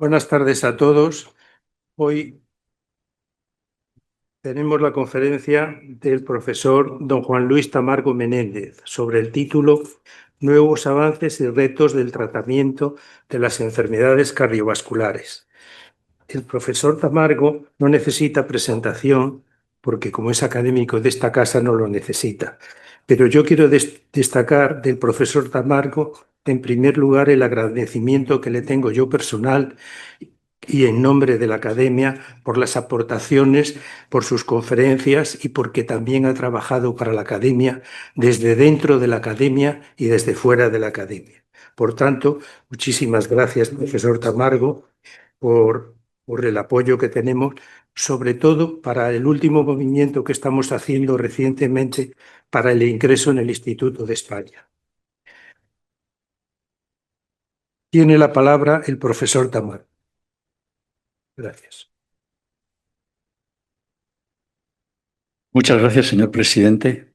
Buenas tardes a todos. Hoy tenemos la conferencia del profesor don Juan Luis Tamargo Menéndez sobre el título Nuevos avances y retos del tratamiento de las enfermedades cardiovasculares. El profesor Tamargo no necesita presentación porque como es académico de esta casa no lo necesita. Pero yo quiero destacar del profesor Tamargo, en primer lugar, el agradecimiento que le tengo yo personal y en nombre de la Academia por las aportaciones, por sus conferencias y porque también ha trabajado para la Academia desde dentro de la Academia y desde fuera de la Academia. Por tanto, muchísimas gracias, profesor Tamargo, por el apoyo que tenemos, sobre todo para el último movimiento que estamos haciendo recientemente para el ingreso en el Instituto de España. Tiene la palabra el profesor Tamargo. Gracias. Muchas gracias, señor presidente.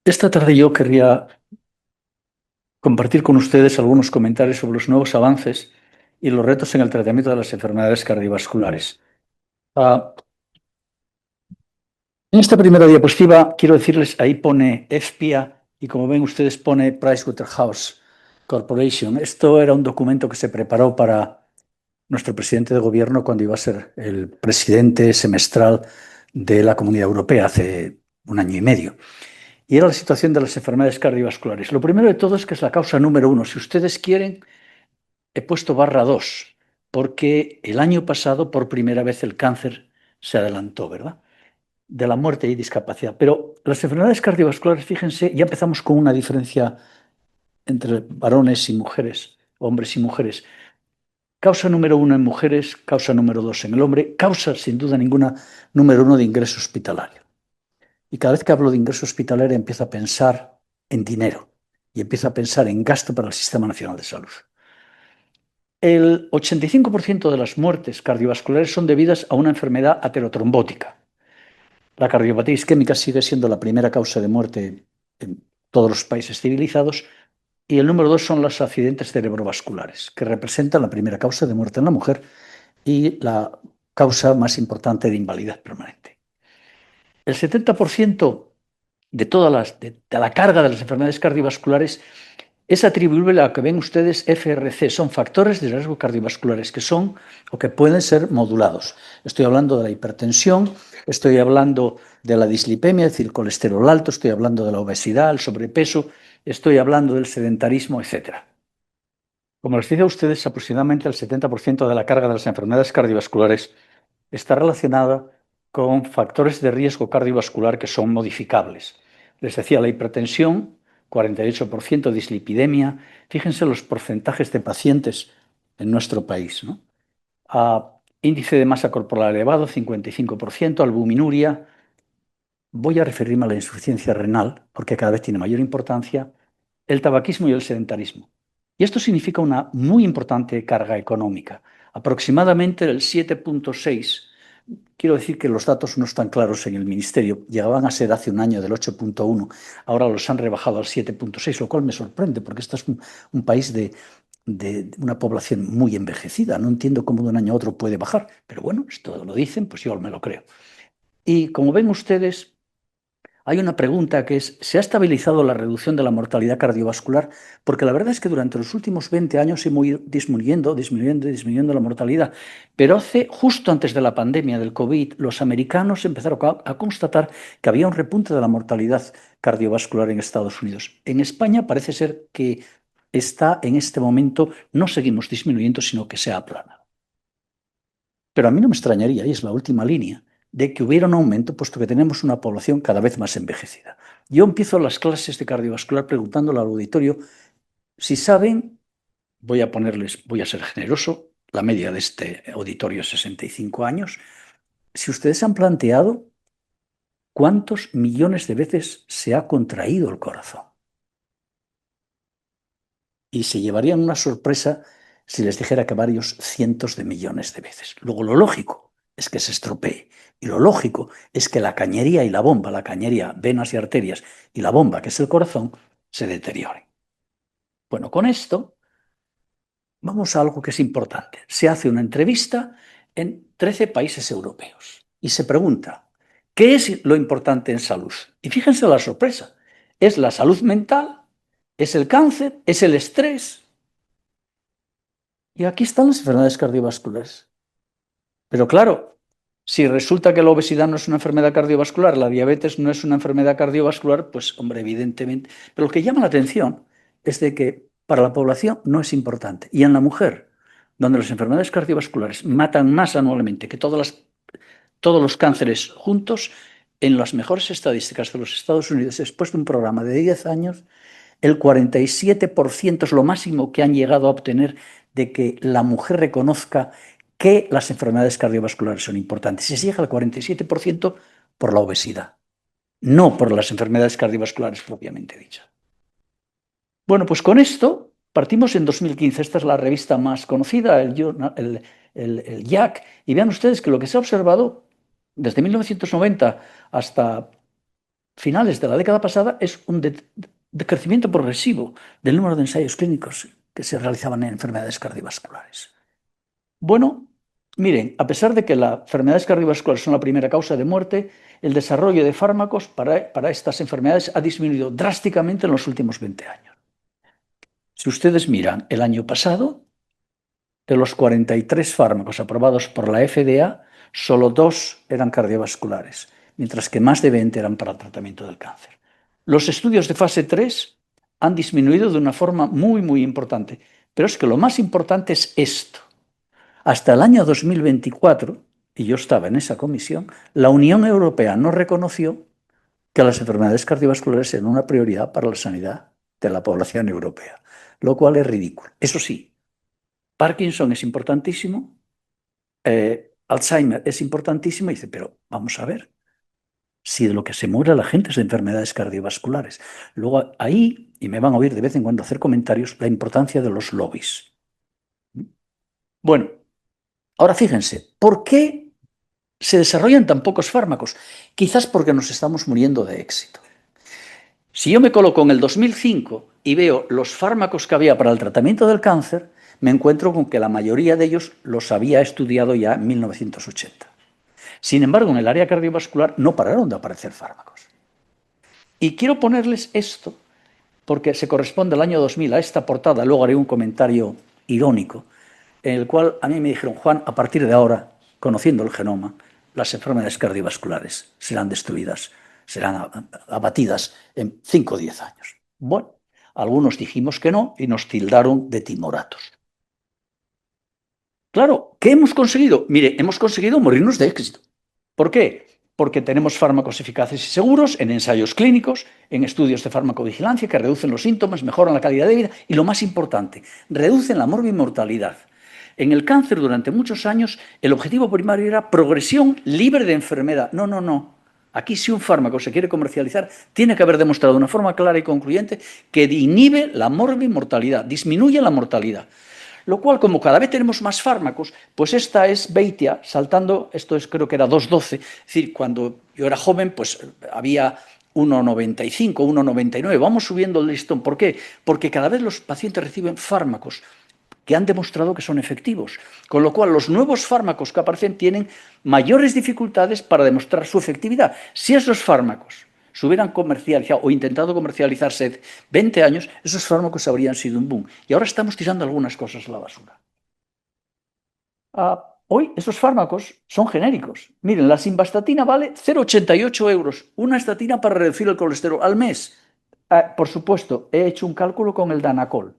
Esta tarde yo querría compartir con ustedes algunos comentarios sobre los nuevos avances y los retos en el tratamiento de las enfermedades cardiovasculares. En esta primera diapositiva quiero decirles, ahí pone EFPIA y como ven ustedes pone Pricewaterhouse Corporation. Esto era un documento que se preparó para nuestro presidente de gobierno cuando iba a ser el presidente semestral de la Comunidad Europea hace un año y medio. Y era la situación de las enfermedades cardiovasculares. Lo primero de todo es que es la causa número 1. Si ustedes quieren, he puesto /2, porque el año pasado por primera vez el cáncer se adelantó, ¿verdad? De la muerte y discapacidad. Pero las enfermedades cardiovasculares, fíjense, ya empezamos con una diferencia entre varones y mujeres, hombres y mujeres. Causa número 1 en mujeres, causa número 2 en el hombre, causa sin duda ninguna número 1 de ingreso hospitalario. Y cada vez que hablo de ingreso hospitalario empiezo a pensar en dinero y empiezo a pensar en gasto para el Sistema Nacional de Salud. El 85% de las muertes cardiovasculares son debidas a una enfermedad aterotrombótica. La cardiopatía isquémica sigue siendo la primera causa de muerte en todos los países civilizados y el número 2 son los accidentes cerebrovasculares, que representan la primera causa de muerte en la mujer y la causa más importante de invalidez permanente. El 70% de la carga de las enfermedades cardiovasculares es atribuible a lo que ven ustedes FRC, son factores de riesgo cardiovasculares que son o que pueden ser modulados. Estoy hablando de la hipertensión, estoy hablando de la dislipemia, es decir, colesterol alto, estoy hablando de la obesidad, el sobrepeso, estoy hablando del sedentarismo, etc. Como les decía a ustedes, aproximadamente el 70% de la carga de las enfermedades cardiovasculares está relacionada con factores de riesgo cardiovascular que son modificables. Les decía, la hipertensión, 48%, dislipidemia. Fíjense los porcentajes de pacientes en nuestro país, ¿no? Índice de masa corporal elevado, 55%, albuminuria. Voy a referirme a la insuficiencia renal, porque cada vez tiene mayor importancia, el tabaquismo y el sedentarismo. Y esto significa una muy importante carga económica. Aproximadamente el 7,6%. Quiero decir que los datos no están claros en el Ministerio. Llegaban a ser hace un año del 8,1, ahora los han rebajado al 7,6, lo cual me sorprende porque este es un país de una población muy envejecida. No entiendo cómo de un año a otro puede bajar, pero bueno, esto lo dicen, pues yo me lo creo. Y como ven ustedes, hay una pregunta que es, ¿se ha estabilizado la reducción de la mortalidad cardiovascular? Porque la verdad es que durante los últimos 20 años hemos ido disminuyendo la mortalidad. Pero justo antes de la pandemia del COVID, los americanos empezaron a constatar que había un repunte de la mortalidad cardiovascular en Estados Unidos. En España parece ser que está en este momento, no seguimos disminuyendo, sino que se ha aplanado. Pero a mí no me extrañaría, y es la última línea, de que hubiera un aumento, puesto que tenemos una población cada vez más envejecida. Yo empiezo las clases de cardiovascular preguntándole al auditorio si saben, voy a ser generoso, la media de este auditorio es 65 años, si ustedes han planteado cuántos millones de veces se ha contraído el corazón. Y se llevarían una sorpresa si les dijera que varios cientos de millones de veces. Luego, lo lógico es que se estropee. Y lo lógico es que la cañería y la bomba, la cañería, venas y arterias, y la bomba, que es el corazón, se deterioren. Bueno, con esto vamos a algo que es importante. Se hace una entrevista en 13 países europeos y se pregunta, ¿qué es lo importante en salud? Y fíjense la sorpresa. ¿Es la salud mental? ¿Es el cáncer? ¿Es el estrés? Y aquí están las enfermedades cardiovasculares. Pero claro, si resulta que la obesidad no es una enfermedad cardiovascular, la diabetes no es una enfermedad cardiovascular, pues hombre, evidentemente. Pero lo que llama la atención es de que para la población no es importante. Y en la mujer, donde las enfermedades cardiovasculares matan más anualmente que todos los cánceres juntos, en las mejores estadísticas de los Estados Unidos, después de un programa de 10 años, el 47% es lo máximo que han llegado a obtener de que la mujer reconozca que las enfermedades cardiovasculares son importantes. Y se llega al 47% por la obesidad, no por las enfermedades cardiovasculares propiamente dichas. Bueno, pues con esto partimos en 2015. Esta es la revista más conocida, el JACC, y vean ustedes que lo que se ha observado desde 1990 hasta finales de la década pasada es un decrecimiento progresivo del número de ensayos clínicos que se realizaban en enfermedades cardiovasculares. Bueno, miren, a pesar de que las enfermedades cardiovasculares son la primera causa de muerte, el desarrollo de fármacos para estas enfermedades ha disminuido drásticamente en los últimos 20 años. Si ustedes miran el año pasado, de los 43 fármacos aprobados por la FDA, solo 2 eran cardiovasculares, mientras que más de 20 eran para el tratamiento del cáncer. Los estudios de fase 3 han disminuido de una forma muy, muy importante, pero es que lo más importante es esto. Hasta el año 2024, y yo estaba en esa comisión, la Unión Europea no reconoció que las enfermedades cardiovasculares eran una prioridad para la sanidad de la población europea, lo cual es ridículo. Eso sí, Parkinson es importantísimo, Alzheimer es importantísimo, y dice, pero vamos a ver, si de lo que se muere la gente es de enfermedades cardiovasculares. Luego ahí, y me van a oír de vez en cuando hacer comentarios, la importancia de los lobbies. Bueno, ahora fíjense, ¿por qué se desarrollan tan pocos fármacos? Quizás porque nos estamos muriendo de éxito. Si yo me coloco en el 2005 y veo los fármacos que había para el tratamiento del cáncer, me encuentro con que la mayoría de ellos los había estudiado ya en 1980. Sin embargo, en el área cardiovascular no pararon de aparecer fármacos. Y quiero ponerles esto porque se corresponde al año 2000 a esta portada. Luego haré un comentario irónico en el cual a mí me dijeron, Juan, a partir de ahora, conociendo el genoma, las enfermedades cardiovasculares serán destruidas, serán abatidas en 5 o 10 años. Bueno, algunos dijimos que no y nos tildaron de timoratos. Claro, ¿qué hemos conseguido? Mire, hemos conseguido morirnos de éxito. ¿Por qué? Porque tenemos fármacos eficaces y seguros en ensayos clínicos, en estudios de farmacovigilancia que reducen los síntomas, mejoran la calidad de vida y, lo más importante, reducen la morbimortalidad. En el cáncer, durante muchos años, el objetivo primario era progresión libre de enfermedad. No, no, no. Aquí, si un fármaco se quiere comercializar, tiene que haber demostrado de una forma clara y concluyente que inhibe la morbimortalidad, disminuye la mortalidad. Lo cual, como cada vez tenemos más fármacos, pues esta es Beitia saltando, esto es, creo que era 2,12, es decir, cuando yo era joven, pues había 1,95, 1,99, vamos subiendo el listón. ¿Por qué? Porque cada vez los pacientes reciben fármacos que han demostrado que son efectivos, con lo cual los nuevos fármacos que aparecen tienen mayores dificultades para demostrar su efectividad. Si esos fármacos se hubieran comercializado o intentado comercializarse 20 años, esos fármacos habrían sido un boom. Y ahora estamos tirando algunas cosas a la basura. Hoy esos fármacos son genéricos. Miren, la simvastatina vale 0,88 euros, una estatina para reducir el colesterol al mes. Por supuesto, he hecho un cálculo con el Danacol.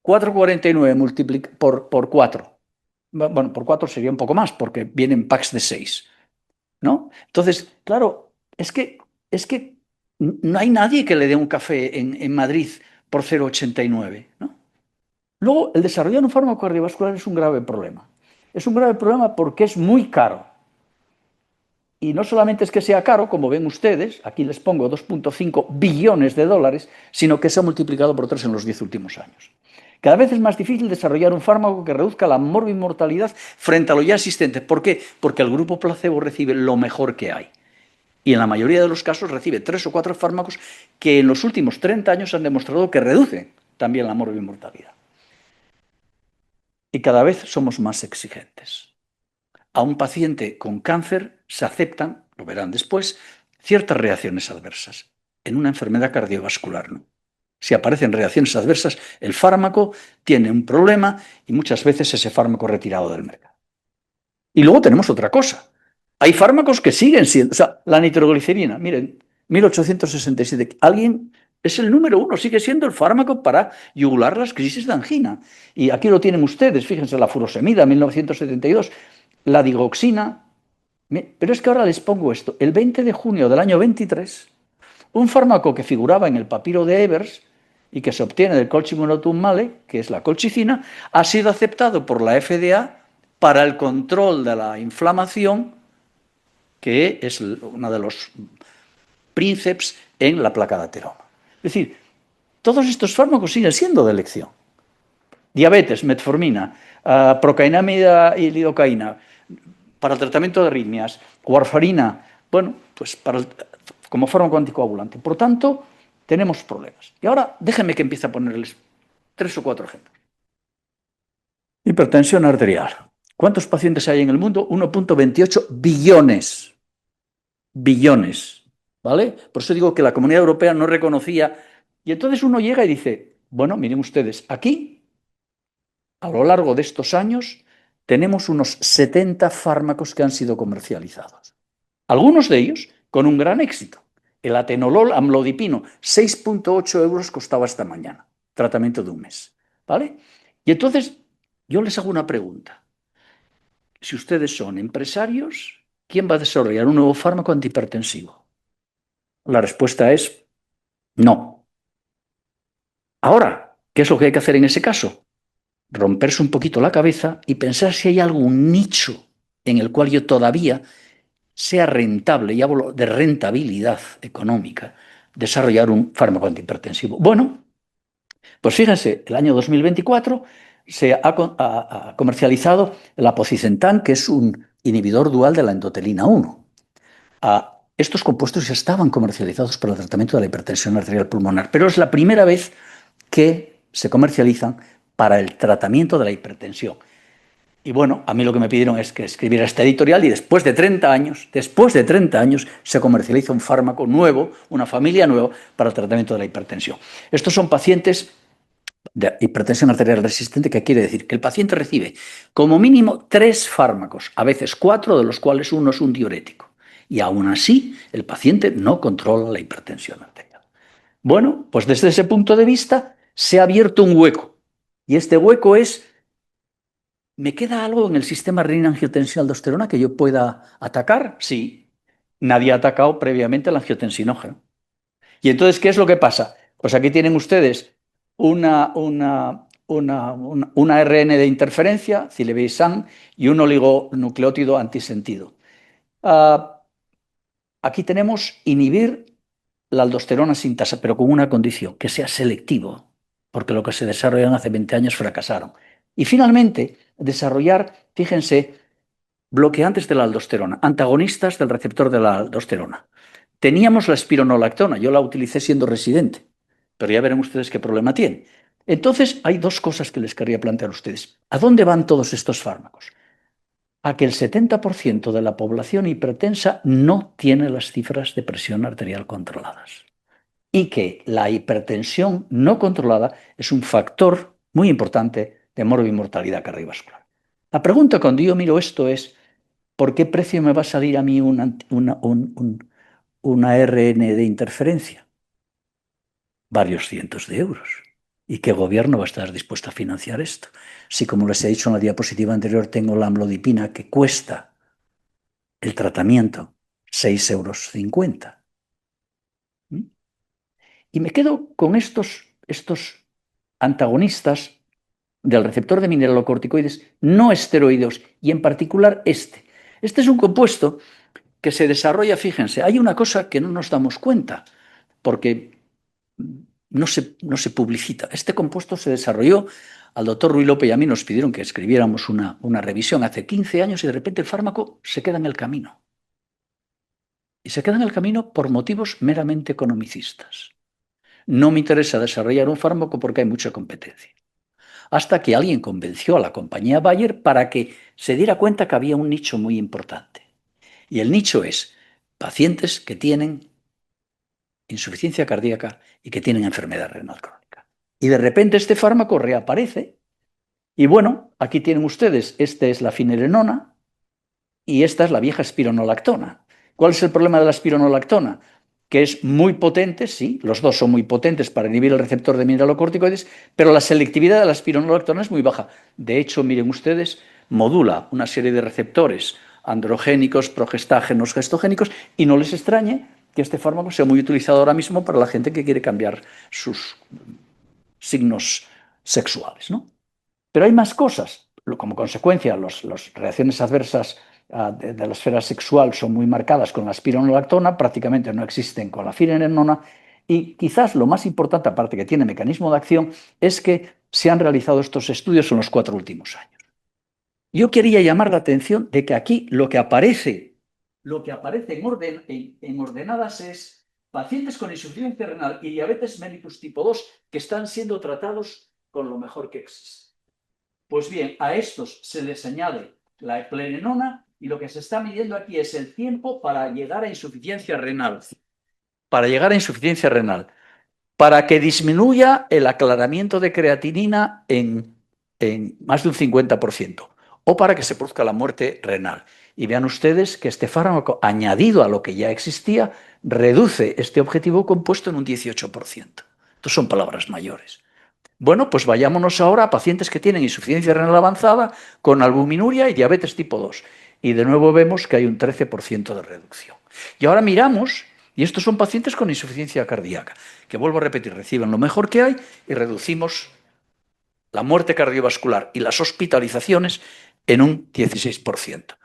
4,49 por 4. Bueno, por 4 sería un poco más, porque vienen packs de 6. ¿No? Entonces, claro, es que no hay nadie que le dé un café en Madrid por 0,89, ¿no? Luego, el desarrollar un fármaco cardiovascular es un grave problema. Es un grave problema porque es muy caro. Y no solamente es que sea caro, como ven ustedes, aquí les pongo 2,5 billones de dólares, sino que se ha multiplicado por 3 en los 10 últimos años. Cada vez es más difícil desarrollar un fármaco que reduzca la morbimortalidad frente a lo ya existente. ¿Por qué? Porque el grupo placebo recibe lo mejor que hay. Y en la mayoría de los casos recibe 3 o 4 fármacos que en los últimos 30 años han demostrado que reducen también la morbimortalidad. Y cada vez somos más exigentes. A un paciente con cáncer se aceptan, lo verán después, ciertas reacciones adversas. En una enfermedad cardiovascular no. Si aparecen reacciones adversas, el fármaco tiene un problema y muchas veces ese fármaco retirado del mercado. Y luego tenemos otra cosa. Hay fármacos que siguen siendo, o sea, la nitroglicerina, miren, 1867, alguien es el número 1, sigue siendo el fármaco para yugular las crisis de angina. Y aquí lo tienen ustedes, fíjense, la furosemida, 1972, la digoxina. Pero es que ahora les pongo esto. El 20 de junio del año 23, un fármaco que figuraba en el papiro de Evers y que se obtiene del colchicinotum male, que es la colchicina, ha sido aceptado por la FDA para el control de la inflamación, que es uno de los príncipes en la placa de ateroma. Es decir, todos estos fármacos siguen siendo de elección. Diabetes, metformina, procainamida y lidocaína, para el tratamiento de arritmias, warfarina, bueno, pues como fármaco anticoagulante. Por tanto, tenemos problemas. Y ahora déjenme que empiece a ponerles 3 o 4 ejemplos. Hipertensión arterial. ¿Cuántos pacientes hay en el mundo? 1,28 billones. Billones. ¿Vale? Por eso digo que la Comunidad Europea no reconocía. Y entonces uno llega y dice, bueno, miren ustedes, aquí, a lo largo de estos años, tenemos unos 70 fármacos que han sido comercializados. Algunos de ellos con un gran éxito. El atenolol amlodipino, 6,8 euros costaba esta mañana, tratamiento de un mes. ¿Vale? Y entonces yo les hago una pregunta. Si ustedes son empresarios, ¿quién va a desarrollar un nuevo fármaco antihipertensivo? La respuesta es no. Ahora, ¿qué es lo que hay que hacer en ese caso? Romperse un poquito la cabeza y pensar si hay algún nicho en el cual yo todavía sea rentable, y hablo de rentabilidad económica, desarrollar un fármaco antihipertensivo. Bueno, pues fíjense, el año 2024 se ha comercializado el aprocitentan, que es un inhibidor dual de la endotelina 1. Estos compuestos ya estaban comercializados para el tratamiento de la hipertensión arterial pulmonar, pero es la primera vez que se comercializan para el tratamiento de la hipertensión. Y bueno, a mí lo que me pidieron es que escribiera este editorial y después de 30 años, se comercializa un fármaco nuevo, una familia nueva para el tratamiento de la hipertensión. Estos son pacientes de hipertensión arterial resistente, que quiere decir que el paciente recibe como mínimo 3 fármacos, a veces 4, de los cuales uno es un diurético. Y aún así, el paciente no controla la hipertensión arterial. Bueno, pues desde ese punto de vista se ha abierto un hueco. Y este hueco es: ¿me queda algo en el sistema renina-angiotensina-aldosterona que yo pueda atacar? Sí. Nadie ha atacado previamente el angiotensinógeno. ¿Y entonces qué es lo que pasa? Pues aquí tienen ustedes una ARN de interferencia, Cilevisan, y un oligonucleótido antisentido. Aquí tenemos inhibir la aldosterona sintasa, pero con una condición, que sea selectivo, porque lo que se desarrollaron hace 20 años fracasaron. Y finalmente, desarrollar, fíjense, bloqueantes de la aldosterona, antagonistas del receptor de la aldosterona. Teníamos la espironolactona, yo la utilicé siendo residente, pero ya verán ustedes qué problema tiene. Entonces, hay 2 cosas que les quería plantear a ustedes. ¿A dónde van todos estos fármacos? A que el 70% de la población hipertensa no tiene las cifras de presión arterial controladas. Y que la hipertensión no controlada es un factor muy importante de morbimortalidad cardiovascular. La pregunta cuando yo miro esto es: ¿por qué precio me va a salir a mí una ARN de interferencia? Varios cientos de euros. ¿Y qué gobierno va a estar dispuesto a financiar esto? Si, como les he dicho en la diapositiva anterior, tengo la amlodipina que cuesta el tratamiento 6,50 euros. Y me quedo con estos antagonistas del receptor de mineralocorticoides no esteroideos, y en particular este. Este es un compuesto que se desarrolla, fíjense, hay una cosa que no nos damos cuenta, porque no se publicita. Este compuesto se desarrolló, al doctor Ruy López y a mí nos pidieron que escribiéramos una revisión hace 15 años, y de repente el fármaco se queda en el camino. Y se queda en el camino por motivos meramente economicistas. No me interesa desarrollar un fármaco porque hay mucha competencia. Hasta que alguien convenció a la compañía Bayer para que se diera cuenta que había un nicho muy importante. Y el nicho es pacientes que tienen insuficiencia cardíaca y que tienen enfermedad renal crónica. Y de repente este fármaco reaparece. Y bueno, aquí tienen ustedes, esta es la finerenona y esta es la vieja espironolactona. ¿Cuál es el problema de la espironolactona? Que es muy potente, sí, los dos son muy potentes para inhibir el receptor de mineralocorticoides, pero la selectividad de la espironolactona es muy baja. De hecho, miren ustedes, modula una serie de receptores androgénicos, progestágenos, gestogénicos, y no les extrañe que este fármaco sea muy utilizado ahora mismo para la gente que quiere cambiar sus signos sexuales, ¿no? Pero hay más cosas. Como consecuencia, las reacciones adversas de la esfera sexual son muy marcadas con la espironolactona, prácticamente no existen con la finerenona, y quizás lo más importante, aparte que tiene mecanismo de acción, es que se han realizado estos estudios en los 4 últimos años. Yo quería llamar la atención de que aquí lo que aparece en ordenadas es pacientes con insuficiencia renal y diabetes mellitus tipo 2 que están siendo tratados con lo mejor que existe. Pues bien, a estos se les añade la eplerenona y lo que se está midiendo aquí es el tiempo para llegar a insuficiencia renal. Para llegar a insuficiencia renal. Para que disminuya el aclaramiento de creatinina en más de un 50%. O para que se produzca la muerte renal. Y vean ustedes que este fármaco, añadido a lo que ya existía, reduce este objetivo compuesto en un 18%. Estas son palabras mayores. Bueno, pues vayámonos ahora a pacientes que tienen insuficiencia renal avanzada con albuminuria y diabetes tipo 2. Y de nuevo vemos que hay un 13% de reducción. Y ahora miramos, y estos son pacientes con insuficiencia cardíaca, que vuelvo a repetir, reciben lo mejor que hay y reducimos la muerte cardiovascular y las hospitalizaciones en un 16%.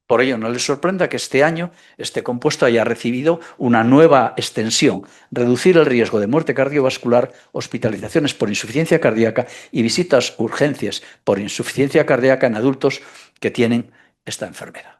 Por ello, no les sorprenda que este año este compuesto haya recibido una nueva extensión, reducir el riesgo de muerte cardiovascular, hospitalizaciones por insuficiencia cardíaca y visitas urgencias por insuficiencia cardíaca en adultos que tienen esta enfermedad.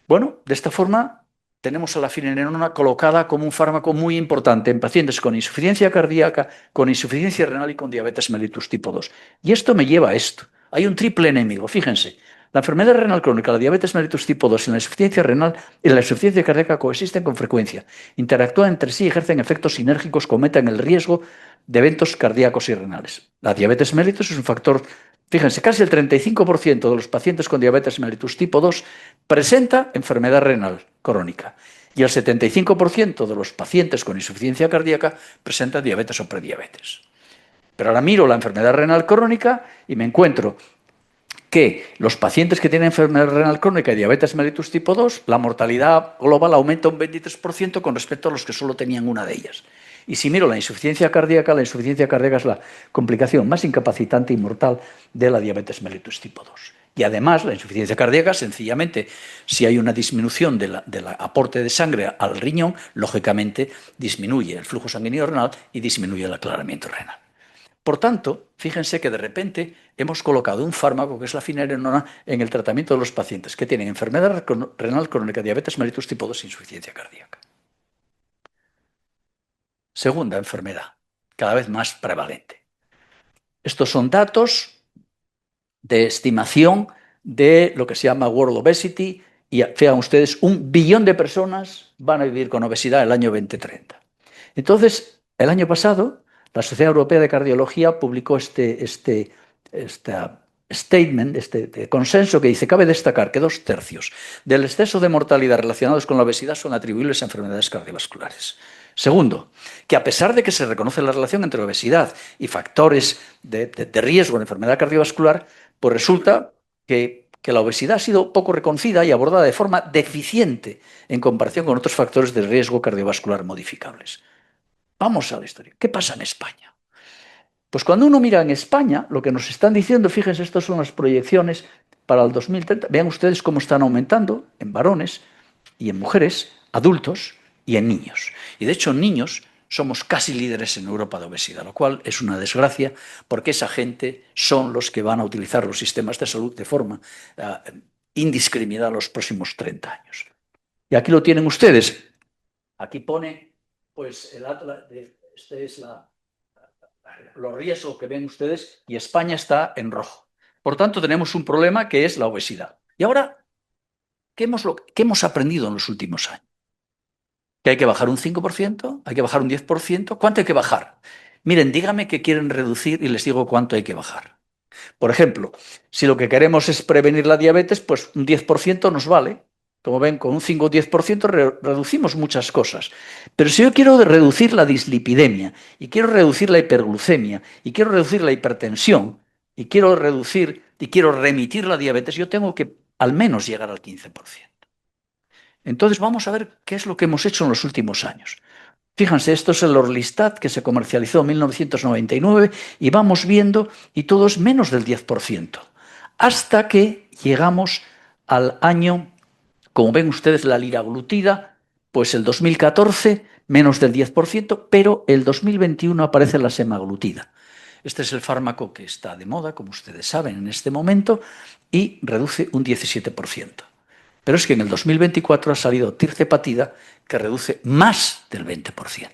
Bueno, de esta forma tenemos a la finerenona colocada como un fármaco muy importante en pacientes con insuficiencia cardíaca, con insuficiencia renal y con diabetes mellitus tipo 2. Y esto me lleva a esto. Hay un triple enemigo, fíjense. La enfermedad renal crónica, la diabetes mellitus tipo 2 y la insuficiencia renal y la insuficiencia cardíaca coexisten con frecuencia, interactúan entre sí y ejercen efectos sinérgicos que aumentan el riesgo de eventos cardíacos y renales. La diabetes mellitus es un factor, fíjense, casi el 35% de los pacientes con diabetes mellitus tipo 2 presenta enfermedad renal crónica y el 75% de los pacientes con insuficiencia cardíaca presentan diabetes o prediabetes. Pero ahora miro la enfermedad renal crónica y me encuentro que los pacientes que tienen enfermedad renal crónica y diabetes mellitus tipo 2, la mortalidad global aumenta un 23% con respecto a los que solo tenían una de ellas. Y si miro la insuficiencia cardíaca es la complicación más incapacitante y mortal de la diabetes mellitus tipo 2. Y además, la insuficiencia cardíaca, sencillamente, si hay una disminución del aporte de sangre al riñón, lógicamente disminuye el flujo sanguíneo renal y disminuye el aclaramiento renal. Por tanto, fíjense que de repente hemos colocado un fármaco que es la finerenona en el tratamiento de los pacientes que tienen enfermedad renal crónica, diabetes mellitus tipo 2 e insuficiencia cardíaca. Segunda enfermedad, cada vez más prevalente. Estos son datos de estimación de lo que se llama World Obesity y vean ustedes, 1 billón de personas van a vivir con obesidad el año 2030. Entonces, el año pasado, la Sociedad Europea de Cardiología publicó este statement, este consenso que dice: cabe destacar que 2/3 del exceso de mortalidad relacionados con la obesidad son atribuibles a enfermedades cardiovasculares. Segundo, que a pesar de que se reconoce la relación entre obesidad y factores de riesgo de enfermedad cardiovascular, pues resulta que la obesidad ha sido poco reconocida y abordada de forma deficiente en comparación con otros factores de riesgo cardiovascular modificables. Vamos a la historia. ¿Qué pasa en España? Pues cuando uno mira en España, lo que nos están diciendo, fíjense, estas son las proyecciones para el 2030. Vean ustedes cómo están aumentando en varones y en mujeres, adultos y en niños. Y de hecho, en niños somos casi líderes en Europa de obesidad, lo cual es una desgracia porque esa gente son los que van a utilizar los sistemas de salud de forma indiscriminada los próximos 30 años. Y aquí lo tienen ustedes. Aquí pone pues, el atlas de Este es los riesgos que ven ustedes y España está en rojo. Por tanto, tenemos un problema que es la obesidad. Y ahora, ¿qué hemos aprendido en los últimos años? Que hay que bajar un 5%, hay que bajar un 10%. ¿Cuánto hay que bajar? Miren, díganme qué quieren reducir y les digo cuánto hay que bajar. Por ejemplo, si lo que queremos es prevenir la diabetes, pues un 10% nos vale. Como ven, con un 5 o 10% reducimos muchas cosas. Pero si yo quiero reducir la dislipidemia, y quiero reducir la hiperglucemia, y quiero reducir la hipertensión, y quiero remitir la diabetes, yo tengo que al menos llegar al 15%. Entonces vamos a ver qué es lo que hemos hecho en los últimos años. Fíjense, esto es el Orlistat que se comercializó en 1999 y vamos viendo, y todo es menos del 10%, hasta que llegamos al año, como ven ustedes, la liraglutida, pues el 2014 menos del 10%, pero el 2021 aparece la semaglutida. Este es el fármaco que está de moda, como ustedes saben, en este momento, y reduce un 17%. Pero es que en el 2024 ha salido tirzepatida, que reduce más del 20%.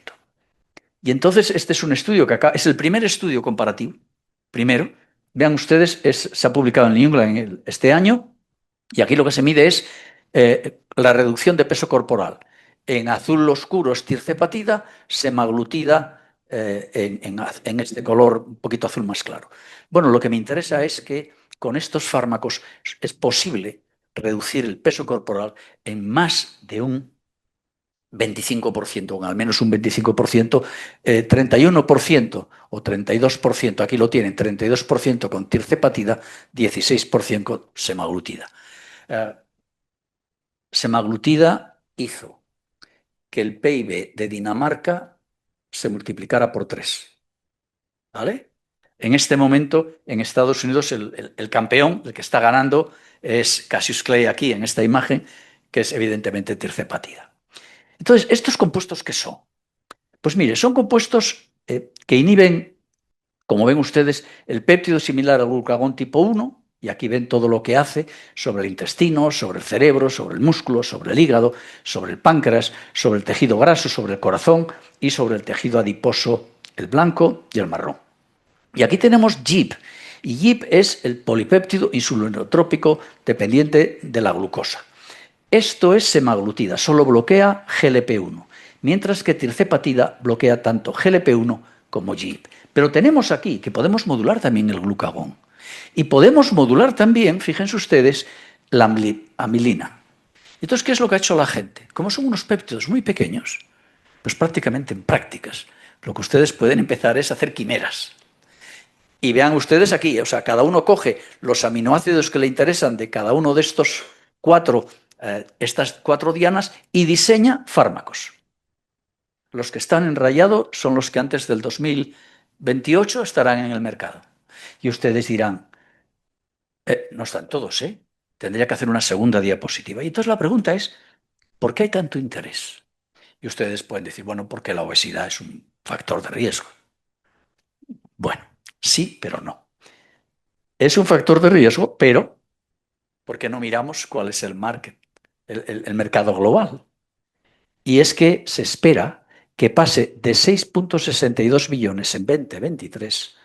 Y entonces este es un estudio que acá es el primer estudio comparativo. Primero, vean ustedes, se ha publicado en New England este año, y aquí lo que se mide es la reducción de peso corporal. En azul oscuro es tirzepatida, semaglutida en este color un poquito azul más claro. Bueno, lo que me interesa es que con estos fármacos es posible reducir el peso corporal en más de un 25%, o al menos un 25%, 31% o 32%, aquí lo tienen, 32% con tirzepatida, 16% con semaglutida. Semaglutida hizo que el PIB de Dinamarca se multiplicara por 3. ¿Vale? En este momento, en Estados Unidos, el campeón, el que está ganando, es Cassius Clay aquí, en esta imagen, que es evidentemente tirzepatida. Entonces, ¿estos compuestos qué son? Pues mire, son compuestos que inhiben, como ven ustedes, el péptido similar al glucagón tipo 1, y aquí ven todo lo que hace sobre el intestino, sobre el cerebro, sobre el músculo, sobre el hígado, sobre el páncreas, sobre el tejido graso, sobre el corazón y sobre el tejido adiposo, el blanco y el marrón. Y aquí tenemos GIP, y GIP es el polipéptido insulinotrópico dependiente de la glucosa. Esto es semaglutida, solo bloquea GLP-1, mientras que tirzepatida bloquea tanto GLP-1 como GIP. Pero tenemos aquí que podemos modular también el glucagón. Y podemos modular también, fíjense ustedes, la amilina. Entonces, ¿qué es lo que ha hecho la gente? Como son unos péptidos muy pequeños, pues prácticamente en prácticas, lo que ustedes pueden empezar es hacer quimeras. Y vean ustedes aquí, o sea, cada uno coge los aminoácidos que le interesan de cada uno de estas cuatro dianas y diseña fármacos. Los que están en rayado son los que antes del 2028 estarán en el mercado. Y ustedes dirán, no están todos, ¿eh? Tendría que hacer una segunda diapositiva. Y entonces la pregunta es, ¿por qué hay tanto interés? Y ustedes pueden decir, bueno, porque la obesidad es un factor de riesgo. Bueno, sí, pero no. Es un factor de riesgo, pero ¿por qué no miramos cuál es el mercado global? Y es que se espera que pase de 6,62 billones en 2023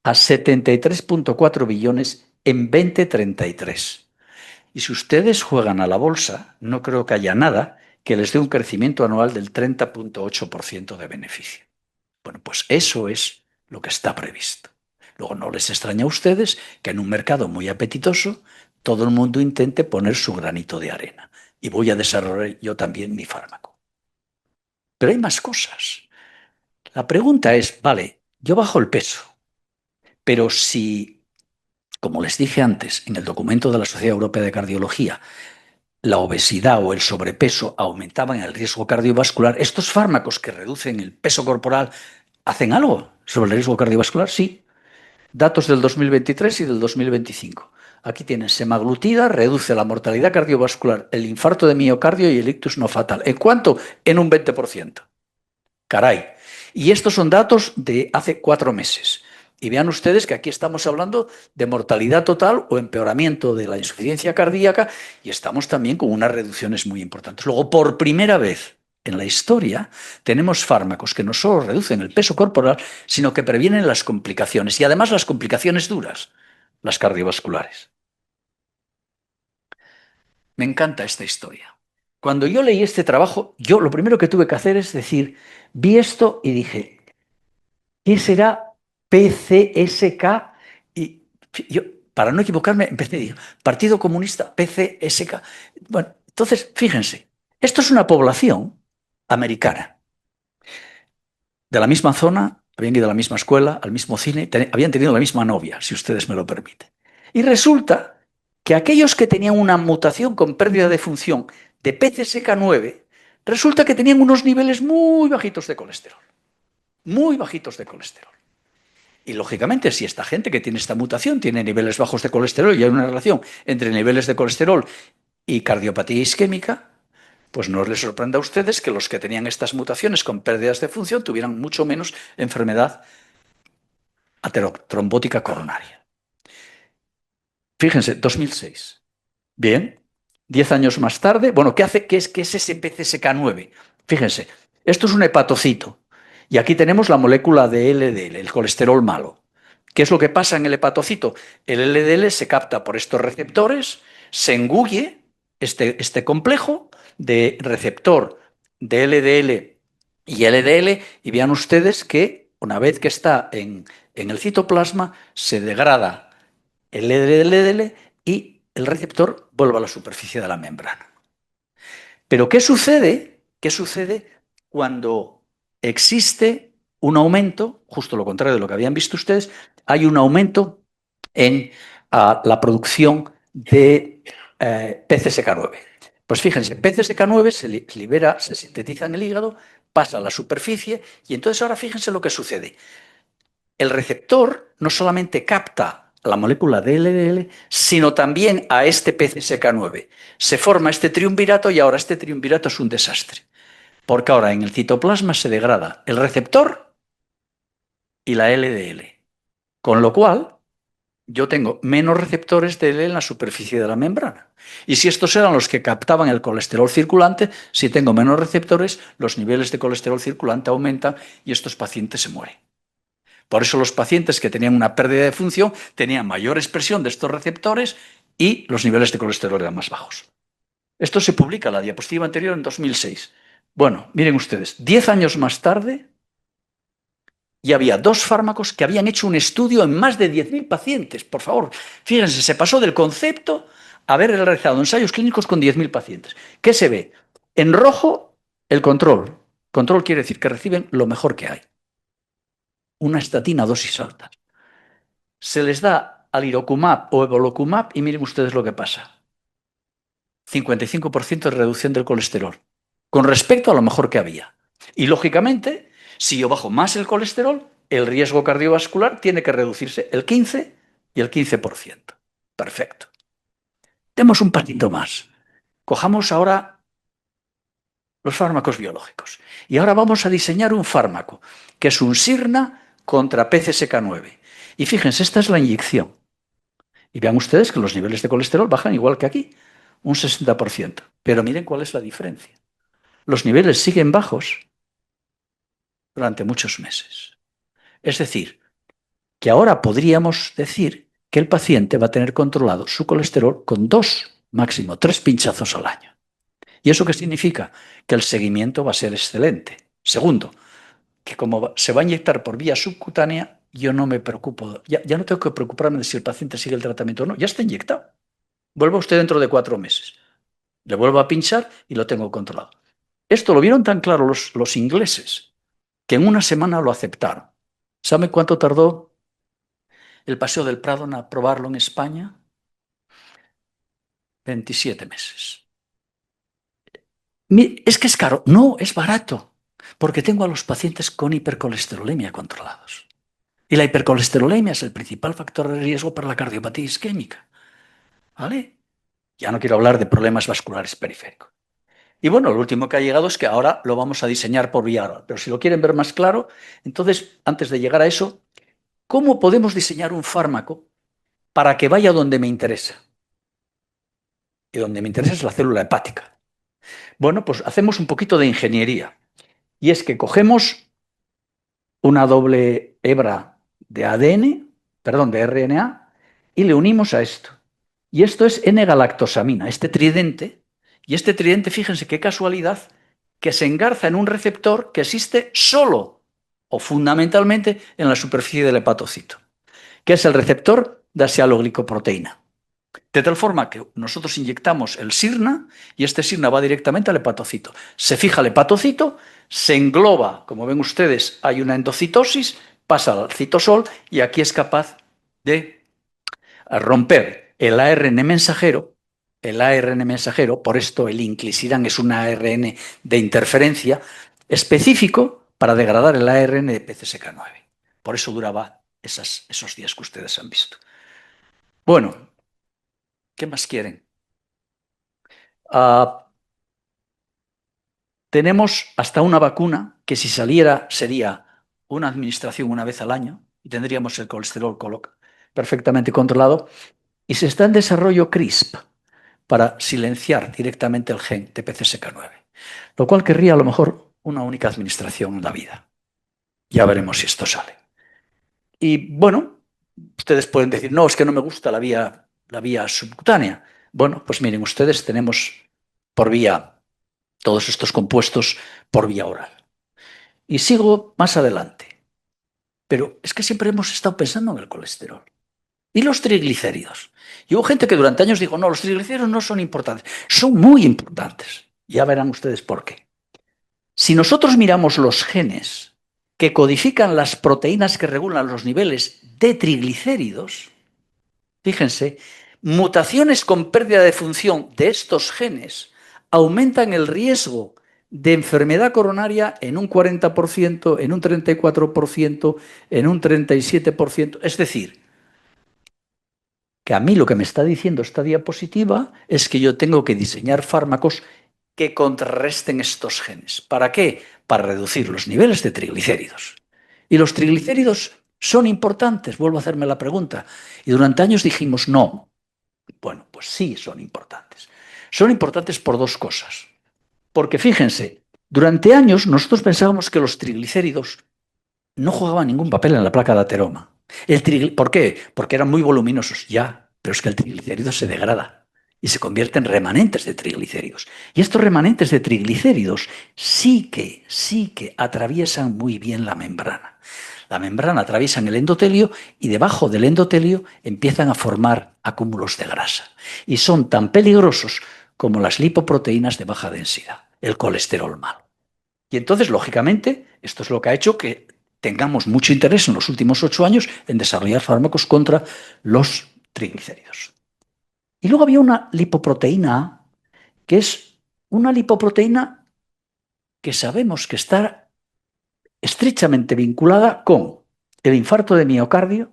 a 73,4 billones en 2033. Y si ustedes juegan a la bolsa, no creo que haya nada que les dé un crecimiento anual del 30,8% de beneficio. Bueno, pues eso es lo que está previsto. Luego no les extraña a ustedes que en un mercado muy apetitoso todo el mundo intente poner su granito de arena. Y voy a desarrollar yo también mi fármaco. Pero hay más cosas. La pregunta es, vale, yo bajo el peso, pero si, como les dije antes, en el documento de la Sociedad Europea de Cardiología, la obesidad o el sobrepeso aumentaban el riesgo cardiovascular, ¿estos fármacos que reducen el peso corporal hacen algo sobre el riesgo cardiovascular? Sí. Datos del 2023 y del 2025. Aquí tienen semaglutida, reduce la mortalidad cardiovascular, el infarto de miocardio y el ictus no fatal. ¿En cuánto? En un 20%. Caray. Y estos son datos de hace 4 meses. Y vean ustedes que aquí estamos hablando de mortalidad total o empeoramiento de la insuficiencia cardíaca y estamos también con unas reducciones muy importantes. Luego, por primera vez en la historia tenemos fármacos que no solo reducen el peso corporal, sino que previenen las complicaciones, y además las complicaciones duras, las cardiovasculares. Me encanta esta historia. Cuando yo leí este trabajo, yo lo primero que tuve que hacer es decir, vi esto y dije, ¿qué será PCSK? Y yo, para no equivocarme, empecé a decir, Partido Comunista, PCSK. Bueno, entonces, fíjense, esto es una población americana, de la misma zona, habían ido a la misma escuela, al mismo cine, habían tenido la misma novia, si ustedes me lo permiten. Y resulta que aquellos que tenían una mutación con pérdida de función de PCSK9, resulta que tenían unos niveles muy bajitos de colesterol. Muy bajitos de colesterol. Y lógicamente, si esta gente que tiene esta mutación tiene niveles bajos de colesterol y hay una relación entre niveles de colesterol y cardiopatía isquémica, pues no les sorprenda a ustedes que los que tenían estas mutaciones con pérdidas de función tuvieran mucho menos enfermedad aterotrombótica coronaria. Fíjense, 2006. Bien, 10 años más tarde, bueno, ¿qué hace? ¿Qué es ese PCSK9? Fíjense, esto es un hepatocito. Y aquí tenemos la molécula de LDL, el colesterol malo. ¿Qué es lo que pasa en el hepatocito? El LDL se capta por estos receptores, se engulle este complejo de receptor de LDL y LDL, y vean ustedes que una vez que está en el citoplasma, se degrada el LDL y el receptor vuelve a la superficie de la membrana. Pero ¿qué sucede? ¿Qué sucede cuando existe un aumento, justo lo contrario de lo que habían visto ustedes, hay un aumento en la producción de PCSK9? Pues fíjense, PCSK9 se libera, se sintetiza en el hígado, pasa a la superficie y entonces ahora fíjense lo que sucede. El receptor no solamente capta la molécula de LDL, sino también a este PCSK9. Se forma este triunvirato y ahora este triunvirato es un desastre. Porque ahora en el citoplasma se degrada el receptor y la LDL. Con lo cual, yo tengo menos receptores de LDL en la superficie de la membrana. Y si estos eran los que captaban el colesterol circulante, si tengo menos receptores, los niveles de colesterol circulante aumentan y estos pacientes se mueren. Por eso los pacientes que tenían una pérdida de función tenían mayor expresión de estos receptores y los niveles de colesterol eran más bajos. Esto se publica en la diapositiva anterior en 2006. Bueno, miren ustedes, 10 años más tarde ya había 2 fármacos que habían hecho un estudio en más de 10.000 pacientes. Por favor, fíjense, se pasó del concepto a haber realizado ensayos clínicos con 10.000 pacientes. ¿Qué se ve? En rojo, el control. Control quiere decir que reciben lo mejor que hay. Una estatina a dosis altas. Se les da alirocumab o evolocumab y miren ustedes lo que pasa. 55% de reducción del colesterol, con respecto a lo mejor que había. Y lógicamente, si yo bajo más el colesterol, el riesgo cardiovascular tiene que reducirse el 15 y el 15%. Perfecto. Demos un pasito más. Cojamos ahora los fármacos biológicos. Y ahora vamos a diseñar un fármaco, que es un Sirna contra PCSK9. Y fíjense, esta es la inyección. Y vean ustedes que los niveles de colesterol bajan igual que aquí, un 60%. Pero miren cuál es la diferencia. Los niveles siguen bajos durante muchos meses. Es decir, que ahora podríamos decir que el paciente va a tener controlado su colesterol con 2, máximo 3 pinchazos al año. ¿Y eso qué significa? Que el seguimiento va a ser excelente. Segundo, que como se va a inyectar por vía subcutánea, yo no me preocupo, ya no tengo que preocuparme de si el paciente sigue el tratamiento o no, ya está inyectado. Vuelva usted dentro de 4 meses. Le vuelvo a pinchar y lo tengo controlado. Esto lo vieron tan claro los ingleses que en una semana lo aceptaron. ¿Sabe cuánto tardó el Paseo del Prado en aprobarlo en España? 27 meses. ¿Es que es caro? No, es barato, porque tengo a los pacientes con hipercolesterolemia controlados. Y la hipercolesterolemia es el principal factor de riesgo para la cardiopatía isquémica. ¿Vale? Ya no quiero hablar de problemas vasculares periféricos. Y bueno, lo último que ha llegado es que ahora lo vamos a diseñar por vía oral. Pero si lo quieren ver más claro, entonces, antes de llegar a eso, ¿cómo podemos diseñar un fármaco para que vaya donde me interesa? Y donde me interesa es la célula hepática. Bueno, pues hacemos un poquito de ingeniería. Y es que cogemos una doble hebra de ADN, perdón, de RNA, y le unimos a esto. Y esto es N-galactosamina, este tridente. Y este tridente, fíjense qué casualidad, que se engarza en un receptor que existe solo o fundamentalmente en la superficie del hepatocito, que es el receptor de asialoglicoproteína. De tal forma que nosotros inyectamos el sirna y este sirna va directamente al hepatocito. Se fija el hepatocito, se engloba, como ven ustedes, hay una endocitosis, pasa al citosol y aquí es capaz de romper el ARN mensajero, por esto el inclisiran es un ARN de interferencia específico para degradar el ARN de PCSK9. Por eso duraba esos días que ustedes han visto. Bueno, ¿qué más quieren? Tenemos hasta una vacuna que si saliera sería una administración una vez al año y tendríamos el colesterol perfectamente controlado. Y se está en desarrollo CRISP para silenciar directamente el gen de PCSK9, lo cual querría a lo mejor una única administración en la vida. Ya veremos si esto sale. Y bueno, ustedes pueden decir, no, es que no me gusta la vía subcutánea. Bueno, pues miren, ustedes tenemos por vía todos estos compuestos por vía oral. Y sigo más adelante. Pero es que siempre hemos estado pensando en el colesterol. ¿Y los triglicéridos? Y hubo gente que durante años dijo, no, los triglicéridos no son importantes. Son muy importantes. Ya verán ustedes por qué. Si nosotros miramos los genes que codifican las proteínas que regulan los niveles de triglicéridos, fíjense, mutaciones con pérdida de función de estos genes aumentan el riesgo de enfermedad coronaria en un 40%, en un 34%, en un 37%. Es decir, que a mí lo que me está diciendo esta diapositiva es que yo tengo que diseñar fármacos que contrarresten estos genes. ¿Para qué? Para reducir los niveles de triglicéridos. Y los triglicéridos son importantes, vuelvo a hacerme la pregunta. Y durante años dijimos no. Bueno, pues sí son importantes. Son importantes por dos cosas. Porque fíjense, durante años nosotros pensábamos que los triglicéridos no jugaban ningún papel en la placa de ateroma. ¿Por qué? Porque eran muy voluminosos, ya, pero es que el triglicérido se degrada y se convierte en remanentes de triglicéridos. Y estos remanentes de triglicéridos sí que atraviesan muy bien la membrana. La membrana atraviesan el endotelio y debajo del endotelio empiezan a formar acúmulos de grasa. Y son tan peligrosos como las lipoproteínas de baja densidad, el colesterol malo. Y entonces, lógicamente, esto es lo que ha hecho que tengamos mucho interés en los últimos 8 años en desarrollar fármacos contra los triglicéridos. Y luego había una lipoproteína A, que es una lipoproteína que sabemos que está estrechamente vinculada con el infarto de miocardio,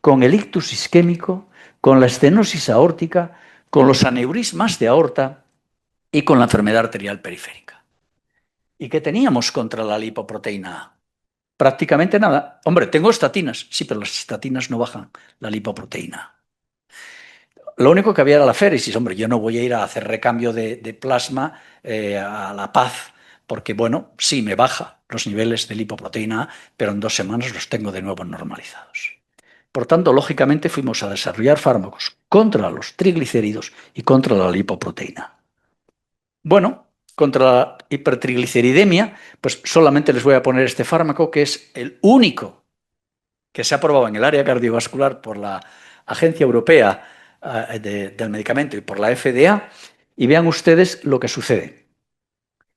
con el ictus isquémico, con la estenosis aórtica, con los aneurismas de aorta y con la enfermedad arterial periférica. ¿Y qué teníamos contra la lipoproteína A? Prácticamente nada. Hombre, tengo estatinas. Sí, pero las estatinas no bajan la lipoproteína. Lo único que había era la féresis. Hombre, yo no voy a ir a hacer recambio de plasma a La Paz, porque, bueno, sí me baja los niveles de lipoproteína A, pero en 2 semanas los tengo de nuevo normalizados. Por tanto, lógicamente fuimos a desarrollar fármacos contra los triglicéridos y contra la lipoproteína. Bueno, contra la hipertrigliceridemia, pues solamente les voy a poner este fármaco, que es el único que se ha aprobado en el área cardiovascular por la Agencia Europea del Medicamento y por la FDA, y vean ustedes lo que sucede.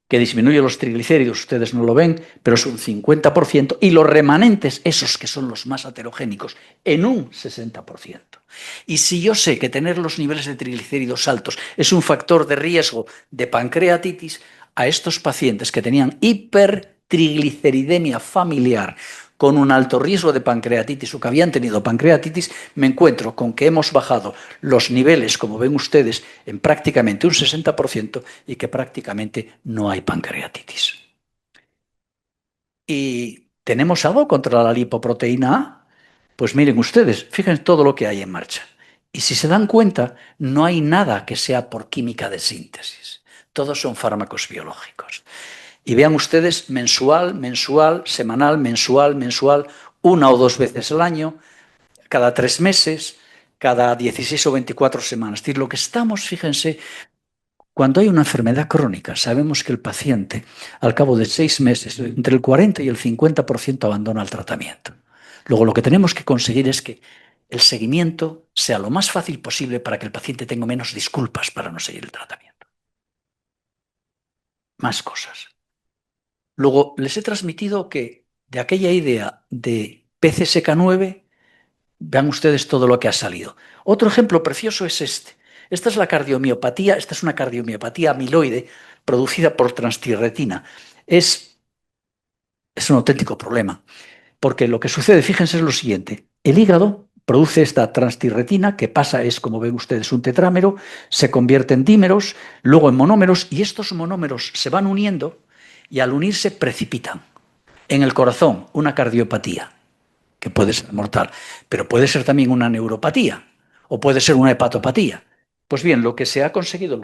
Que disminuye los triglicéridos, ustedes no lo ven, pero es un 50%, y los remanentes, esos que son los más aterogénicos, en un 60%. Y si yo sé que tener los niveles de triglicéridos altos es un factor de riesgo de pancreatitis, a estos pacientes que tenían hipertrigliceridemia familiar con un alto riesgo de pancreatitis o que habían tenido pancreatitis, me encuentro con que hemos bajado los niveles, como ven ustedes, en prácticamente un 60% y que prácticamente no hay pancreatitis. ¿Y tenemos algo contra la lipoproteína A? Pues miren ustedes, fíjense todo lo que hay en marcha. Y si se dan cuenta, no hay nada que sea por química de síntesis. todos son fármacos biológicos. Y vean ustedes mensual, mensual, semanal, mensual, mensual, 1 o 2 veces al año, cada 3 meses, cada 16 o 24 semanas. Es decir, lo que estamos, fíjense, cuando hay una enfermedad crónica, sabemos que el paciente, al cabo de 6 meses, entre el 40 y el 50% abandona el tratamiento. Luego, lo que tenemos que conseguir es que el seguimiento sea lo más fácil posible para que el paciente tenga menos disculpas para no seguir el tratamiento. Más cosas. Luego, les he transmitido que de aquella idea de PCSK9, vean ustedes todo lo que ha salido. Otro ejemplo precioso es este. Esta es la cardiomiopatía, esta es una cardiomiopatía amiloide producida por transtirretina. Es un auténtico problema, porque lo que sucede, fíjense, es lo siguiente. El hígado produce esta transtirretina, que pasa, es como ven ustedes, un tetrámero, se convierte en dímeros, luego en monómeros, y estos monómeros se van uniendo y al unirse precipitan. En el corazón, una cardiopatía, que puede ser mortal, pero puede ser también una neuropatía o puede ser una hepatopatía. Pues bien, lo que se ha conseguido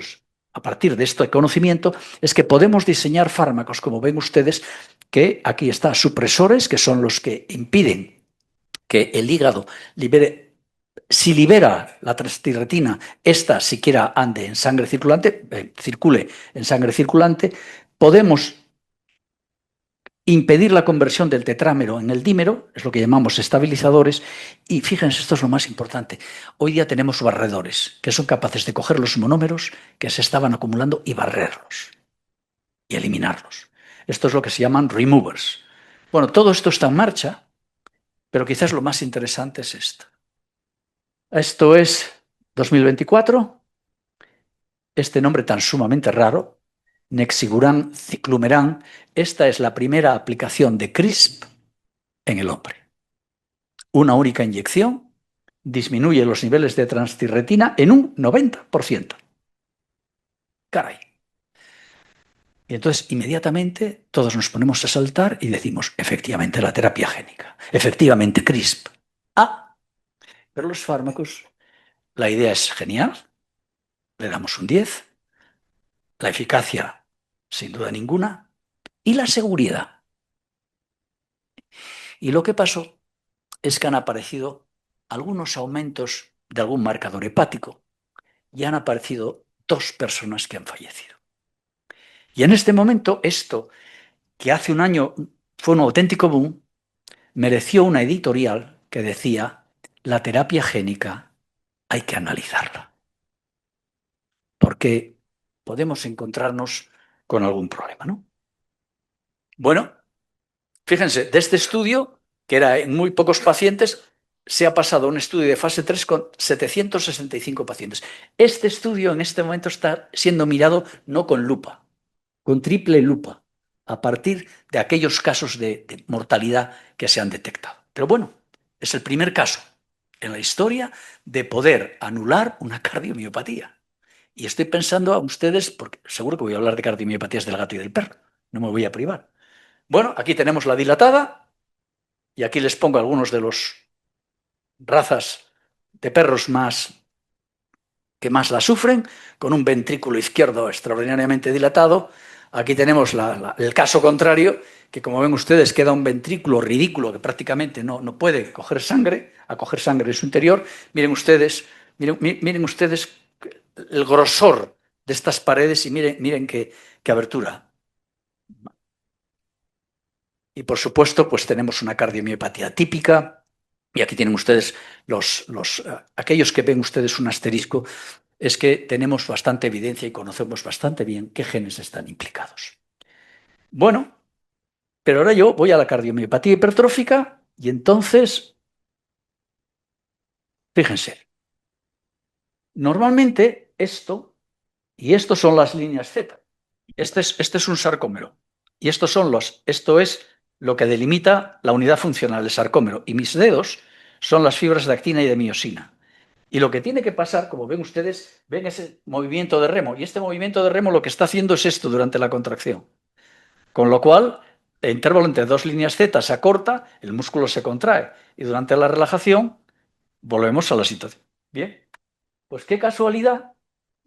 a partir de este conocimiento es que podemos diseñar fármacos, como ven ustedes, que aquí está, supresores, que son los que impiden que el hígado libere. Si libera la transtirretina, esta siquiera ande en sangre circulante, circule en sangre circulante, podemos impedir la conversión del tetrámero en el dímero, es lo que llamamos estabilizadores, y fíjense, esto es lo más importante. Hoy día tenemos barredores que son capaces de coger los monómeros que se estaban acumulando y barrerlos y eliminarlos. Esto es lo que se llaman removers. Bueno, todo esto está en marcha, pero quizás lo más interesante es esto. Esto es 2024, este nombre tan sumamente raro, Nexiguran ciclumeran. Esta es la primera aplicación de CRISP en el hombre. Una única inyección disminuye los niveles de transtirretina en un 90%. Caray. Y entonces inmediatamente todos nos ponemos a saltar y decimos, efectivamente, la terapia génica, efectivamente, CRISP. Ah, pero los fármacos, la idea es genial, le damos un 10, la eficacia, sin duda ninguna, y la seguridad. Y lo que pasó es que han aparecido algunos aumentos de algún marcador hepático y han aparecido 2 personas que han fallecido. Y en este momento, esto, que hace un año fue un auténtico boom, mereció una editorial que decía, la terapia génica hay que analizarla, porque podemos encontrarnos con algún problema, ¿no? Bueno, fíjense, de este estudio, que era en muy pocos pacientes, se ha pasado a un estudio de fase 3 con 765 pacientes. Este estudio en este momento está siendo mirado no con lupa, con triple lupa, a partir de aquellos casos de mortalidad que se han detectado. Pero bueno, es el primer caso en la historia de poder anular una cardiomiopatía. Y estoy pensando a ustedes, porque seguro que voy a hablar de cardiomiopatías del gato y del perro, no me voy a privar. Bueno, aquí tenemos la dilatada y aquí les pongo algunos de los razas de perros que más la sufren, con un ventrículo izquierdo extraordinariamente dilatado. Aquí tenemos el caso contrario, que como ven ustedes queda un ventrículo ridículo que prácticamente no puede coger sangre, acoger sangre en su interior. Miren ustedes el grosor de estas paredes y miren qué abertura. Y por supuesto, pues tenemos una cardiomiopatía típica. Y aquí tienen ustedes aquellos que ven ustedes un asterisco, es que tenemos bastante evidencia y conocemos bastante bien qué genes están implicados. Bueno, pero ahora yo voy a la cardiomiopatía hipertrófica y entonces, fíjense, normalmente esto son las líneas Z. Este es un sarcómero y esto es lo que delimita la unidad funcional del sarcómero. Y mis dedos son las fibras de actina y de miosina. Y lo que tiene que pasar, como ven ustedes, ven ese movimiento de remo. Y este movimiento de remo lo que está haciendo es esto durante la contracción. Con lo cual, el intervalo entre 2 líneas Z se acorta, el músculo se contrae. Y durante la relajación, volvemos a la situación. Bien, pues qué casualidad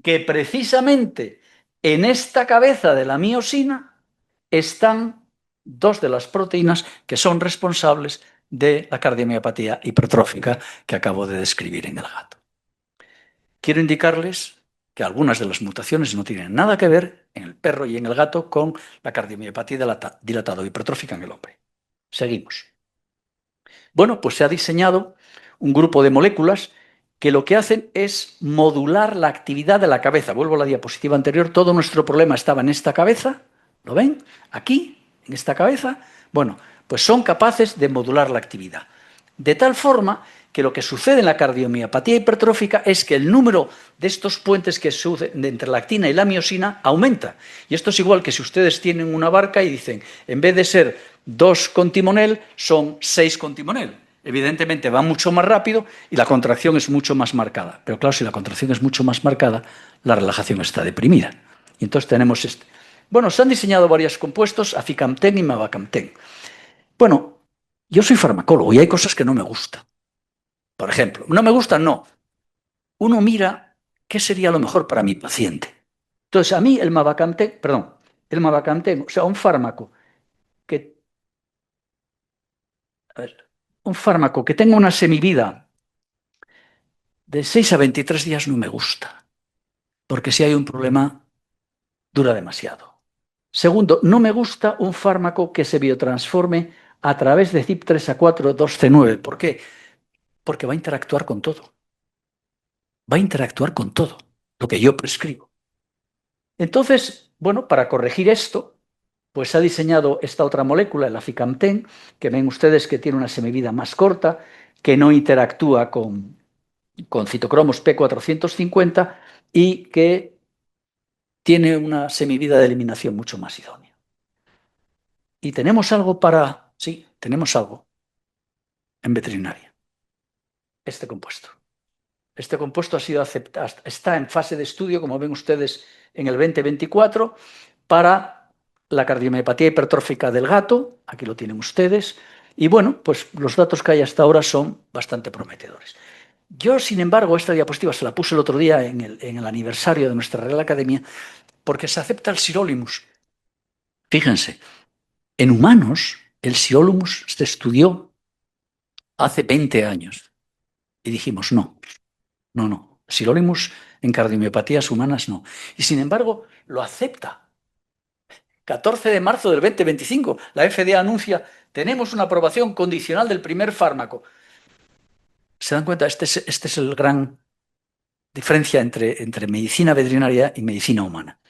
que precisamente En esta cabeza de la miosina están dos de las proteínas que son responsables de la cardiomiopatía hipertrófica que acabo de describir en el gato. Quiero indicarles que algunas de las mutaciones no tienen nada que ver en el perro y en el gato con la cardiomiopatía dilatada o hipertrófica en el hombre. Seguimos. Bueno, pues se ha diseñado un grupo de moléculas que lo que hacen es modular la actividad de la cabeza. Vuelvo a la diapositiva anterior, todo nuestro problema estaba en esta cabeza, ¿lo ven? Aquí, en esta cabeza. Bueno, pues son capaces de modular la actividad. De tal forma que lo que sucede en la cardiomiopatía hipertrófica es que el número de estos puentes que suceden entre la actina y la miosina aumenta. Y esto es igual que si ustedes tienen una barca y dicen, en vez de ser 2 con timonel, son 6 con timonel. Evidentemente va mucho más rápido y la contracción es mucho más marcada. Pero claro, si la contracción es mucho más marcada, la relajación está deprimida. Y entonces tenemos este. Bueno, se han diseñado varios compuestos, aficamten y mavacamten. Bueno, yo soy farmacólogo y hay cosas que no me gustan. Por ejemplo, no me gustan, no. Uno mira qué sería lo mejor para mi paciente. Entonces, a mí el mavacamten, o sea, un fármaco que, un fármaco que tenga una semivida de 6 a 23 días no me gusta, porque si hay un problema, dura demasiado. Segundo, no me gusta un fármaco que se biotransforme a través de CYP3A4 2C9. ¿Por qué? Porque va a interactuar con todo. Va a interactuar con todo lo que yo prescribo. Entonces, bueno, para corregir esto, pues se ha diseñado esta otra molécula, el aficamten, que ven ustedes que tiene una semivida más corta, que no interactúa con citocromos P450 y que tiene una semivida de eliminación mucho más idónea. Y tenemos algo para... Sí, tenemos algo en veterinaria. Este compuesto. Este compuesto ha sido aceptado, está en fase de estudio, como ven ustedes, en el 2024, para la cardiomiopatía hipertrófica del gato. Aquí lo tienen ustedes. Y bueno, pues los datos que hay hasta ahora son bastante prometedores. Yo, sin embargo, esta diapositiva se la puse el otro día en el aniversario de nuestra Real Academia, porque se acepta el sirolimus. Fíjense, en humanos el sirolimus se estudió hace 20 años y dijimos no, no, no. Sirolimus en cardiomiopatías humanas no. Y sin embargo lo acepta. 14 de marzo del 2025, la FDA anuncia, tenemos una aprobación condicional del primer fármaco. ¿Se dan cuenta? Este es el gran diferencia entre medicina veterinaria y medicina humana.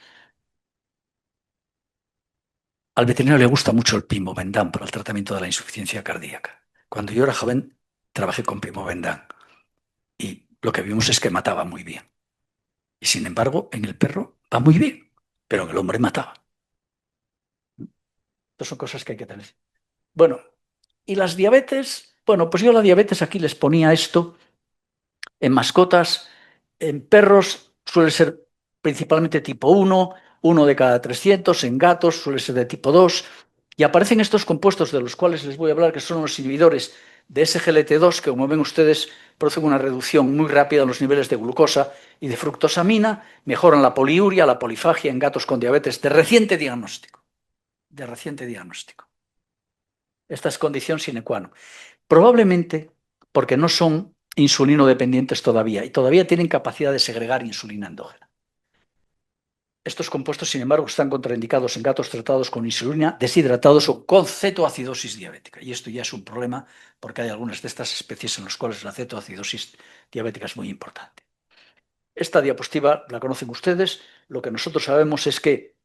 Al veterinario le gusta mucho el pimovendán para el tratamiento de la insuficiencia cardíaca. Cuando yo era joven, trabajé con pimovendán y lo que vimos es que mataba muy bien. Y sin embargo, en el perro va muy bien, pero en el hombre mataba. Estas son cosas que hay que tener. Bueno, ¿y las diabetes? Bueno, pues yo la diabetes aquí les ponía esto en mascotas. En perros suele ser principalmente tipo 1, 1 de cada 300. En gatos suele ser de tipo 2. Y aparecen estos compuestos de los cuales les voy a hablar, que son los inhibidores de SGLT2, que como ven ustedes producen una reducción muy rápida en los niveles de glucosa y de fructosamina, mejoran la poliuria, la polifagia en gatos con diabetes de reciente diagnóstico. De reciente diagnóstico. Esta es condición sine qua non. Probablemente porque no son insulino dependientes todavía y todavía tienen capacidad de segregar insulina endógena. Estos compuestos, sin embargo, están contraindicados en gatos tratados con insulina deshidratados o con cetoacidosis diabética. Y esto ya es un problema porque hay algunas de estas especies en las cuales la cetoacidosis diabética es muy importante. Esta diapositiva la conocen ustedes. Lo que nosotros sabemos es que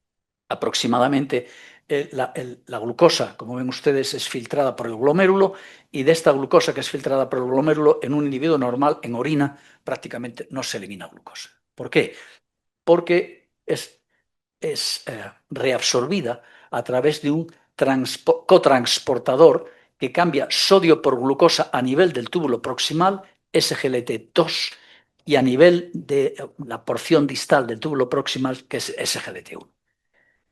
aproximadamente la glucosa, como ven ustedes, es filtrada por el glomérulo y de esta glucosa que es filtrada por el glomérulo en un individuo normal, en orina, prácticamente no se elimina glucosa. ¿Por qué? Porque es reabsorbida a través de un cotransportador que cambia sodio por glucosa a nivel del túbulo proximal, SGLT2, y a nivel de la porción distal del túbulo proximal, que es SGLT1.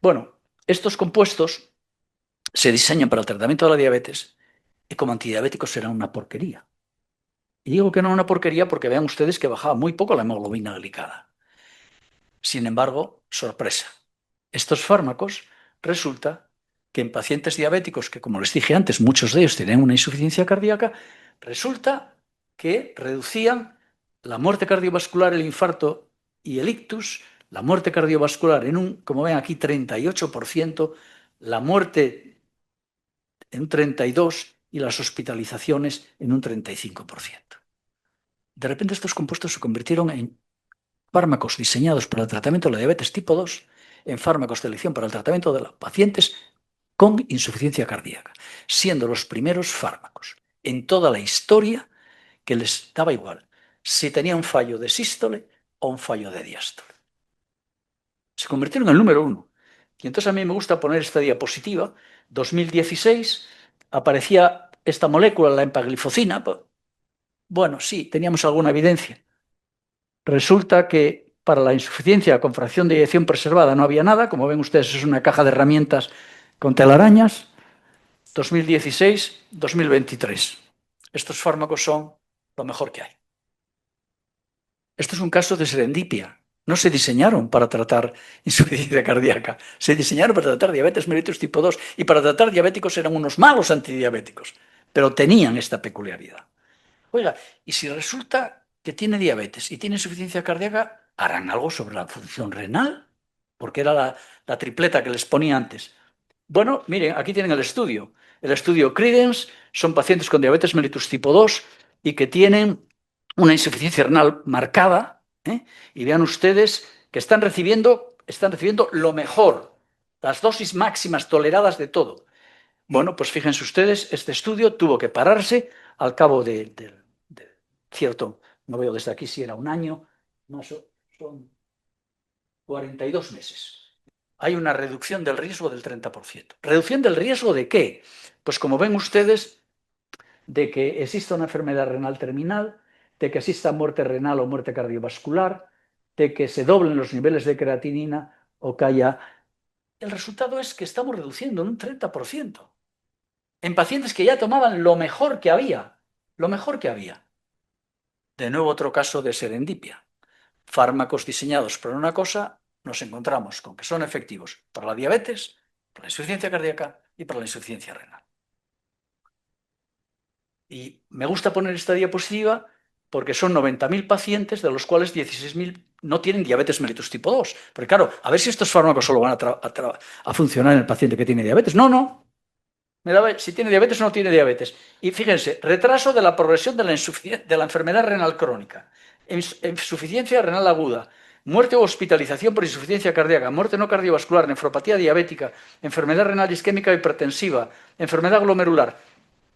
Bueno, estos compuestos se diseñan para el tratamiento de la diabetes y como antidiabéticos serán una porquería. Y digo que no una porquería porque vean ustedes que bajaba muy poco la hemoglobina glicada. Sin embargo, sorpresa, estos fármacos resulta que en pacientes diabéticos, que como les dije antes, muchos de ellos tienen una insuficiencia cardíaca, resulta que reducían la muerte cardiovascular, el infarto y el ictus, la muerte cardiovascular en un, como ven aquí, 38%, la muerte en un 32% y las hospitalizaciones en un 35%. De repente estos compuestos se convirtieron en fármacos diseñados para el tratamiento de la diabetes tipo 2, en fármacos de elección para el tratamiento de los pacientes con insuficiencia cardíaca, siendo los primeros fármacos en toda la historia que les daba igual si tenía un fallo de sístole o un fallo de diástole. Se convirtieron en el número 1. Y entonces a mí me gusta poner esta diapositiva. 2016 aparecía esta molécula, la empagliflozina. Bueno, sí, teníamos alguna evidencia. Resulta que para la insuficiencia con fracción de eyección preservada no había nada. Como ven ustedes, es una caja de herramientas con telarañas. 2016, 2023. Estos fármacos son lo mejor que hay. Esto es un caso de serendipia. No se diseñaron para tratar insuficiencia cardíaca, se diseñaron para tratar diabetes mellitus tipo 2 y para tratar diabéticos eran unos malos antidiabéticos, pero tenían esta peculiaridad. Oiga, y si resulta que tiene diabetes y tiene insuficiencia cardíaca, ¿harán algo sobre la función renal? Porque era la tripleta que les ponía antes. Bueno, miren, aquí tienen el estudio. El estudio Credence son pacientes con diabetes mellitus tipo 2 y que tienen una insuficiencia renal marcada, ¿eh? Y vean ustedes que están recibiendo lo mejor, las dosis máximas toleradas de todo. Bueno, pues fíjense ustedes, este estudio tuvo que pararse al cabo de cierto, no veo desde aquí si era un año, no, son 42 meses. Hay una reducción del riesgo del 30%. ¿Reducción del riesgo de qué? Pues como ven ustedes, de que exista una enfermedad renal terminal, de que exista muerte renal o muerte cardiovascular, de que se doblen los niveles de creatinina o que haya... El resultado es que estamos reduciendo en un 30%. En pacientes que ya tomaban lo mejor que había. Lo mejor que había. De nuevo otro caso de serendipia. Fármacos diseñados para una cosa, nos encontramos con que son efectivos para la diabetes, para la insuficiencia cardíaca y para la insuficiencia renal. Y me gusta poner esta diapositiva porque son 90.000 pacientes, de los cuales 16.000 no tienen diabetes mellitus tipo 2. Porque claro, a ver si estos fármacos solo van a funcionar en el paciente que tiene diabetes. No, no. Si tiene diabetes o no tiene diabetes. Y fíjense, retraso de la progresión de la enfermedad renal crónica, insuficiencia renal aguda, muerte o hospitalización por insuficiencia cardíaca, muerte no cardiovascular, nefropatía diabética, enfermedad renal isquémica hipertensiva, enfermedad glomerular,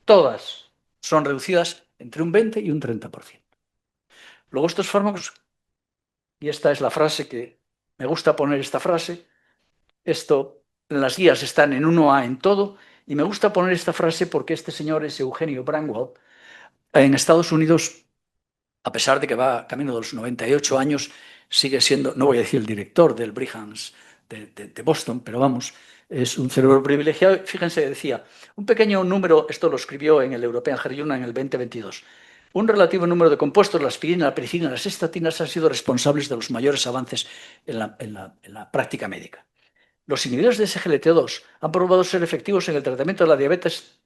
todas son reducidas entre un 20 y un 30%. Luego estos fármacos, y esta es la frase que me gusta poner esta frase, las guías están en 1A en todo, y me gusta poner esta frase porque este señor es Eugenio Branwell. En Estados Unidos, a pesar de que va camino de los 98 años, sigue siendo, no voy a decir el director del Brigham's de Boston, pero vamos, es un cerebro privilegiado. Fíjense, decía, un pequeño número, esto lo escribió en el European Heart Journal en el 2022, un relativo número de compuestos, la aspirina, la pericilina, las estatinas, han sido responsables de los mayores avances en la práctica médica. Los inhibidores de SGLT2 han probado ser efectivos en el tratamiento de la diabetes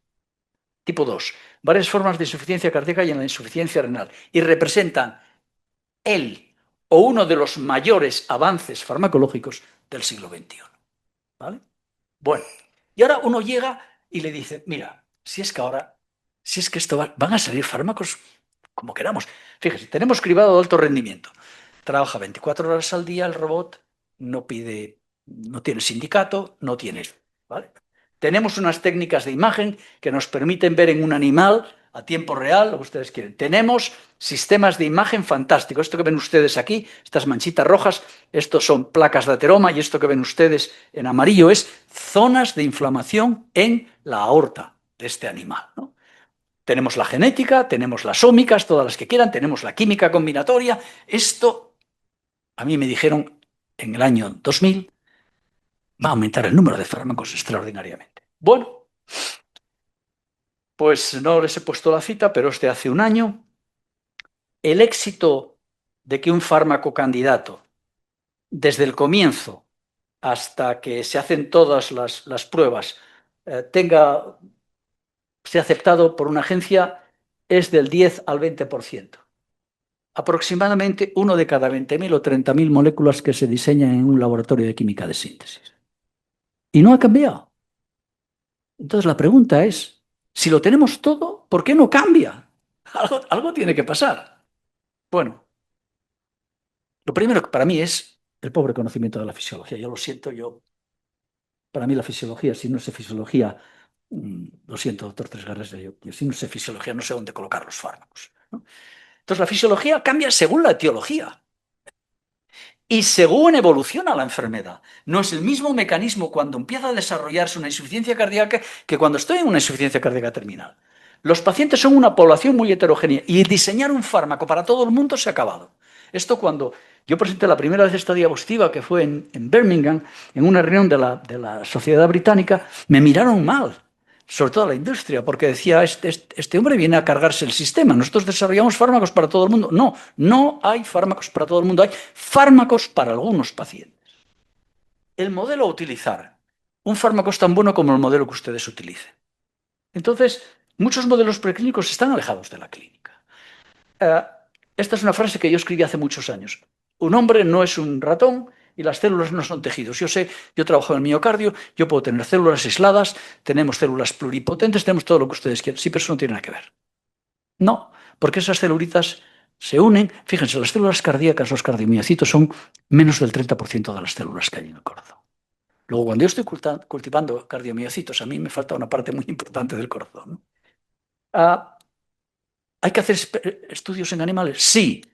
tipo 2, varias formas de insuficiencia cardíaca y en la insuficiencia renal, y representan el o uno de los mayores avances farmacológicos del siglo XXI. ¿Vale? Bueno, y ahora uno llega y le dice, mira, si es que esto van a salir fármacos como queramos. Fíjese, tenemos cribado de alto rendimiento. Trabaja 24 horas al día el robot, no tiene sindicato, no tiene... ¿vale? Tenemos unas técnicas de imagen que nos permiten ver en un animal a tiempo real lo que ustedes quieren. Tenemos sistemas de imagen fantásticos. Esto que ven ustedes aquí, estas manchitas rojas, estos son placas de ateroma y esto que ven ustedes en amarillo es zonas de inflamación en la aorta de este animal, ¿no? Tenemos la genética, tenemos las ómicas, todas las que quieran, tenemos la química combinatoria. Esto, a mí me dijeron en el año 2000, va a aumentar el número de fármacos extraordinariamente. Bueno, pues no les he puesto la cita, pero es de hace un año. El éxito de que un fármaco candidato desde el comienzo hasta que se hacen todas las pruebas, sea aceptado por una agencia, es del 10 al 20%. Aproximadamente 1 de cada 20.000 o 30.000 moléculas que se diseñan en un laboratorio de química de síntesis. Y no ha cambiado. Entonces la pregunta es, si lo tenemos todo, ¿por qué no cambia? Algo tiene que pasar. Bueno, lo primero que para mí es el pobre conocimiento de la fisiología. Yo lo siento, para mí la fisiología, si no sé fisiología, lo siento, doctor Tresgarres, yo si no sé fisiología no sé dónde colocar los fármacos, ¿no? Entonces la fisiología cambia según la etiología y según evoluciona la enfermedad. No es el mismo mecanismo cuando empieza a desarrollarse una insuficiencia cardíaca que cuando estoy en una insuficiencia cardíaca terminal. Los pacientes son una población muy heterogénea y diseñar un fármaco para todo el mundo se ha acabado. Esto cuando yo presenté la primera vez esta diapositiva, que fue en Birmingham, en una reunión de la Sociedad Británica, me miraron mal, sobre todo la industria, porque decía, este hombre viene a cargarse el sistema, nosotros desarrollamos fármacos para todo el mundo. No, no hay fármacos para todo el mundo, hay fármacos para algunos pacientes. El modelo a utilizar, un fármaco es tan bueno como el modelo que ustedes utilicen. Entonces, muchos modelos preclínicos están alejados de la clínica. Esta es una frase que yo escribí hace muchos años. Un hombre no es un ratón y las células no son tejidos. Yo trabajo en el miocardio, yo puedo tener células aisladas, tenemos células pluripotentes, tenemos todo lo que ustedes quieran. Sí, pero eso no tiene nada que ver. No, porque esas celulitas se unen. Fíjense, las células cardíacas, los cardiomiocitos, son menos del 30% de las células que hay en el corazón. Luego, cuando yo estoy cultivando cardiomiocitos, a mí me falta una parte muy importante del corazón, ¿no? ¿Hay que hacer estudios en animales? Sí.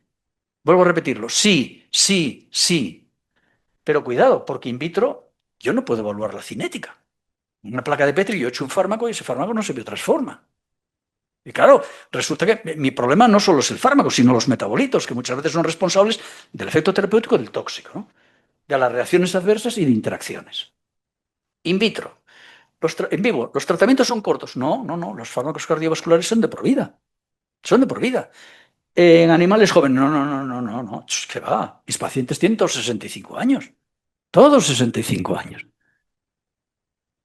Vuelvo a repetirlo. Sí, sí, sí. Pero cuidado, porque in vitro yo no puedo evaluar la cinética. En una placa de Petri yo he hecho un fármaco y ese fármaco no se biotransforma. Y claro, resulta que mi problema no solo es el fármaco, sino los metabolitos, que muchas veces son responsables del efecto terapéutico del tóxico, ¿no? De las reacciones adversas y de interacciones. In vitro. En vivo, ¿los tratamientos son cortos? No, no, no. Los fármacos cardiovasculares son de por vida. Son de por vida. En animales jóvenes, no, no, no, no, no, no. ¿Qué va? Mis pacientes tienen todos 65 años. Todos 65 años.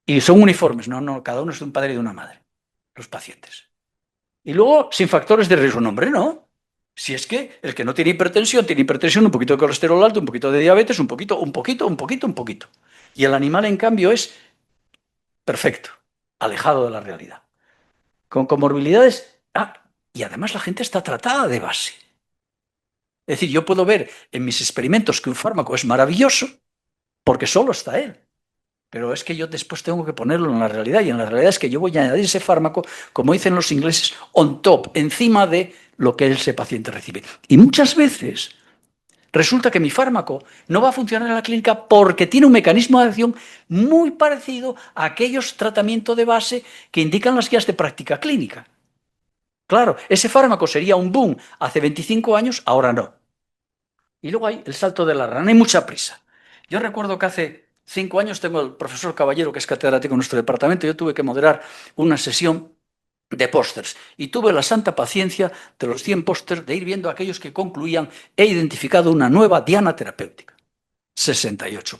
Y son uniformes. No, no, cada uno es de un padre y de una madre. Los pacientes. Y luego, sin factores de riesgo, no, hombre, no. Si es que el que no tiene hipertensión, un poquito de colesterol alto, un poquito de diabetes, un poquito. Y el animal, en cambio, es perfecto, alejado de la realidad. Con comorbilidades. Y además la gente está tratada de base. Es decir, yo puedo ver en mis experimentos que un fármaco es maravilloso porque solo está él. Pero es que yo después tengo que ponerlo en la realidad, y en la realidad es que yo voy a añadir ese fármaco, como dicen los ingleses, on top, encima de lo que ese paciente recibe. Y muchas veces resulta que mi fármaco no va a funcionar en la clínica porque tiene un mecanismo de acción muy parecido a aquellos tratamientos de base que indican las guías de práctica clínica. Claro, ese fármaco sería un boom hace 25 años, ahora no. Y luego hay el salto de la rana, hay mucha prisa. Yo recuerdo que hace 5 años tengo el profesor Caballero, que es catedrático en nuestro departamento, yo tuve que moderar una sesión de pósters y tuve la santa paciencia de los 100 pósters de ir viendo aquellos que concluían: he identificado una nueva diana terapéutica. 68%.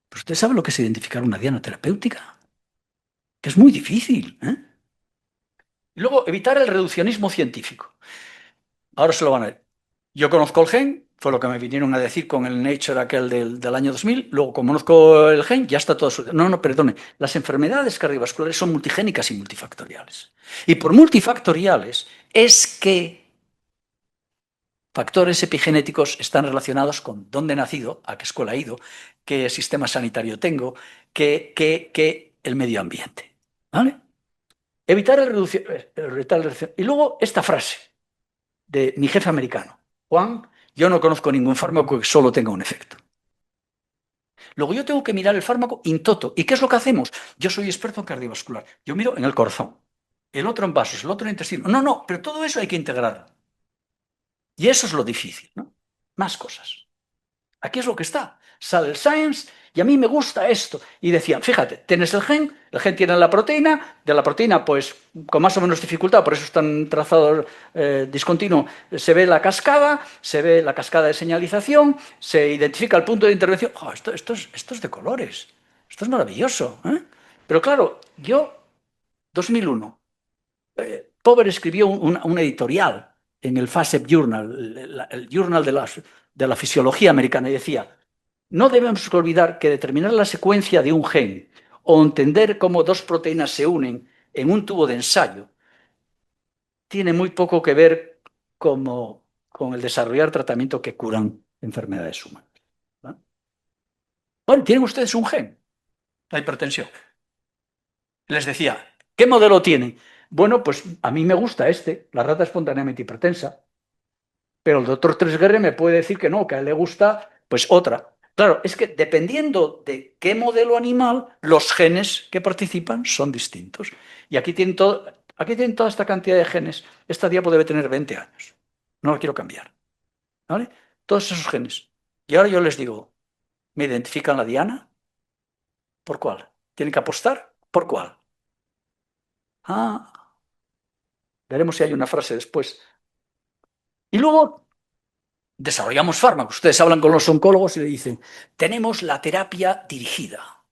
¿Pero usted sabe lo que es identificar una diana terapéutica? Que es muy difícil, ¿eh? Y luego, evitar el reduccionismo científico. Ahora se lo van a ver. Yo conozco el gen, fue lo que me vinieron a decir con el Nature aquel del año 2000. Luego, como conozco el gen, ya está todo No, no, perdone. Las enfermedades cardiovasculares son multigénicas y multifactoriales. Y por multifactoriales es que factores epigenéticos están relacionados con dónde he nacido, a qué escuela he ido, qué sistema sanitario tengo, qué el medio ambiente. ¿Vale? Evitar el reducción. Y luego esta frase de mi jefe americano: Juan, yo no conozco ningún fármaco que solo tenga un efecto. Luego yo tengo que mirar el fármaco in toto. ¿Y qué es lo que hacemos? Yo soy experto en cardiovascular. Yo miro en el corazón, el otro en vasos, el otro en intestino. No, no, pero todo eso hay que integrarlo. Y eso es lo difícil, ¿no? Más cosas. Aquí es lo que está. Sale el Science y a mí me gusta esto. Y decían, fíjate, tienes el gen tiene la proteína, de la proteína, pues con más o menos dificultad, por eso están trazados discontinuo, se ve la cascada de señalización, se identifica el punto de intervención. Oh, esto es de colores, esto es maravilloso, ¿eh? Pero claro, 2001, Pover escribió un editorial en el FASEP Journal, el journal de la fisiología americana, y decía, no debemos olvidar que determinar la secuencia de un gen o entender cómo dos proteínas se unen en un tubo de ensayo tiene muy poco que ver con el desarrollar tratamientos que curan enfermedades humanas, ¿no? Bueno, tienen ustedes un gen, la hipertensión. Les decía, ¿qué modelo tienen? Bueno, pues a mí me gusta la rata espontáneamente hipertensa, pero el doctor Tresguerre me puede decir que no, que a él le gusta pues otra. Claro, es que dependiendo de qué modelo animal, los genes que participan son distintos. Y aquí tienen toda esta cantidad de genes. Esta diapo debe tener 20 años. No la quiero cambiar, ¿vale? Todos esos genes. Y ahora yo les digo, ¿me identifican la diana? ¿Por cuál? ¿Tienen que apostar? ¿Por cuál? Ah, veremos si hay una frase después. Y luego desarrollamos fármacos. Ustedes hablan con los oncólogos y le dicen, tenemos la terapia dirigida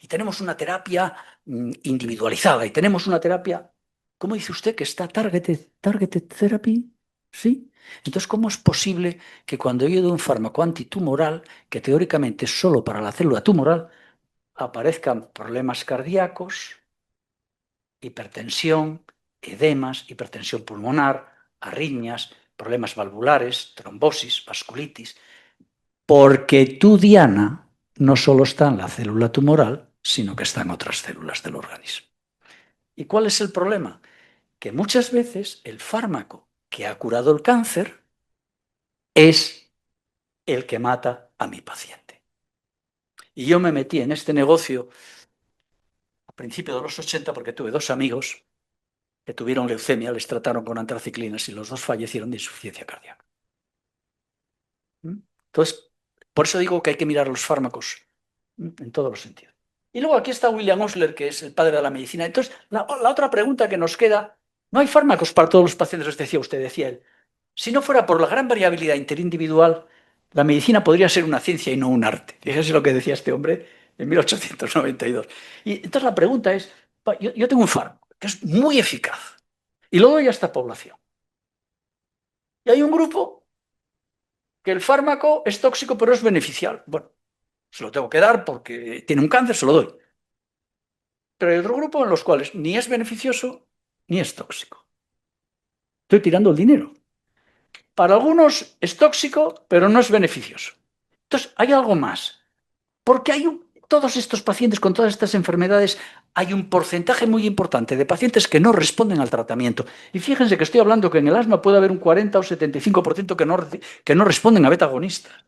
y tenemos una terapia individualizada y tenemos una terapia, ¿cómo dice usted que está targeted therapy? ¿Sí? Entonces, ¿cómo es posible que cuando yo doy un fármaco antitumoral, que teóricamente es solo para la célula tumoral, aparezcan problemas cardíacos, hipertensión, edemas, hipertensión pulmonar, arritmias, problemas valvulares, trombosis, vasculitis? Porque tu diana no solo está en la célula tumoral, sino que está en otras células del organismo. ¿Y cuál es el problema? Que muchas veces el fármaco que ha curado el cáncer es el que mata a mi paciente. Y yo me metí en este negocio a principios de los 80 porque tuve dos amigos que tuvieron leucemia, les trataron con antraciclinas y los dos fallecieron de insuficiencia cardíaca. Entonces, por eso digo que hay que mirar los fármacos en todos los sentidos. Y luego aquí está William Osler, que es el padre de la medicina. Entonces, la otra pregunta que nos queda, no hay fármacos para todos los pacientes, decía él. Si no fuera por la gran variabilidad interindividual, la medicina podría ser una ciencia y no un arte. Fíjese lo que decía este hombre en 1892. Y entonces la pregunta es, yo tengo un fármaco que es muy eficaz y lo doy a esta población. Y hay un grupo que el fármaco es tóxico pero es beneficial. Bueno, se lo tengo que dar porque tiene un cáncer, se lo doy. Pero hay otro grupo en los cuales ni es beneficioso ni es tóxico. Estoy tirando el dinero. Para algunos es tóxico, pero no es beneficioso. Entonces, hay algo más. Porque todos estos pacientes con todas estas enfermedades, hay un porcentaje muy importante de pacientes que no responden al tratamiento. Y fíjense que estoy hablando que en el asma puede haber un 40 o 75% que no responden a beta-agonistas.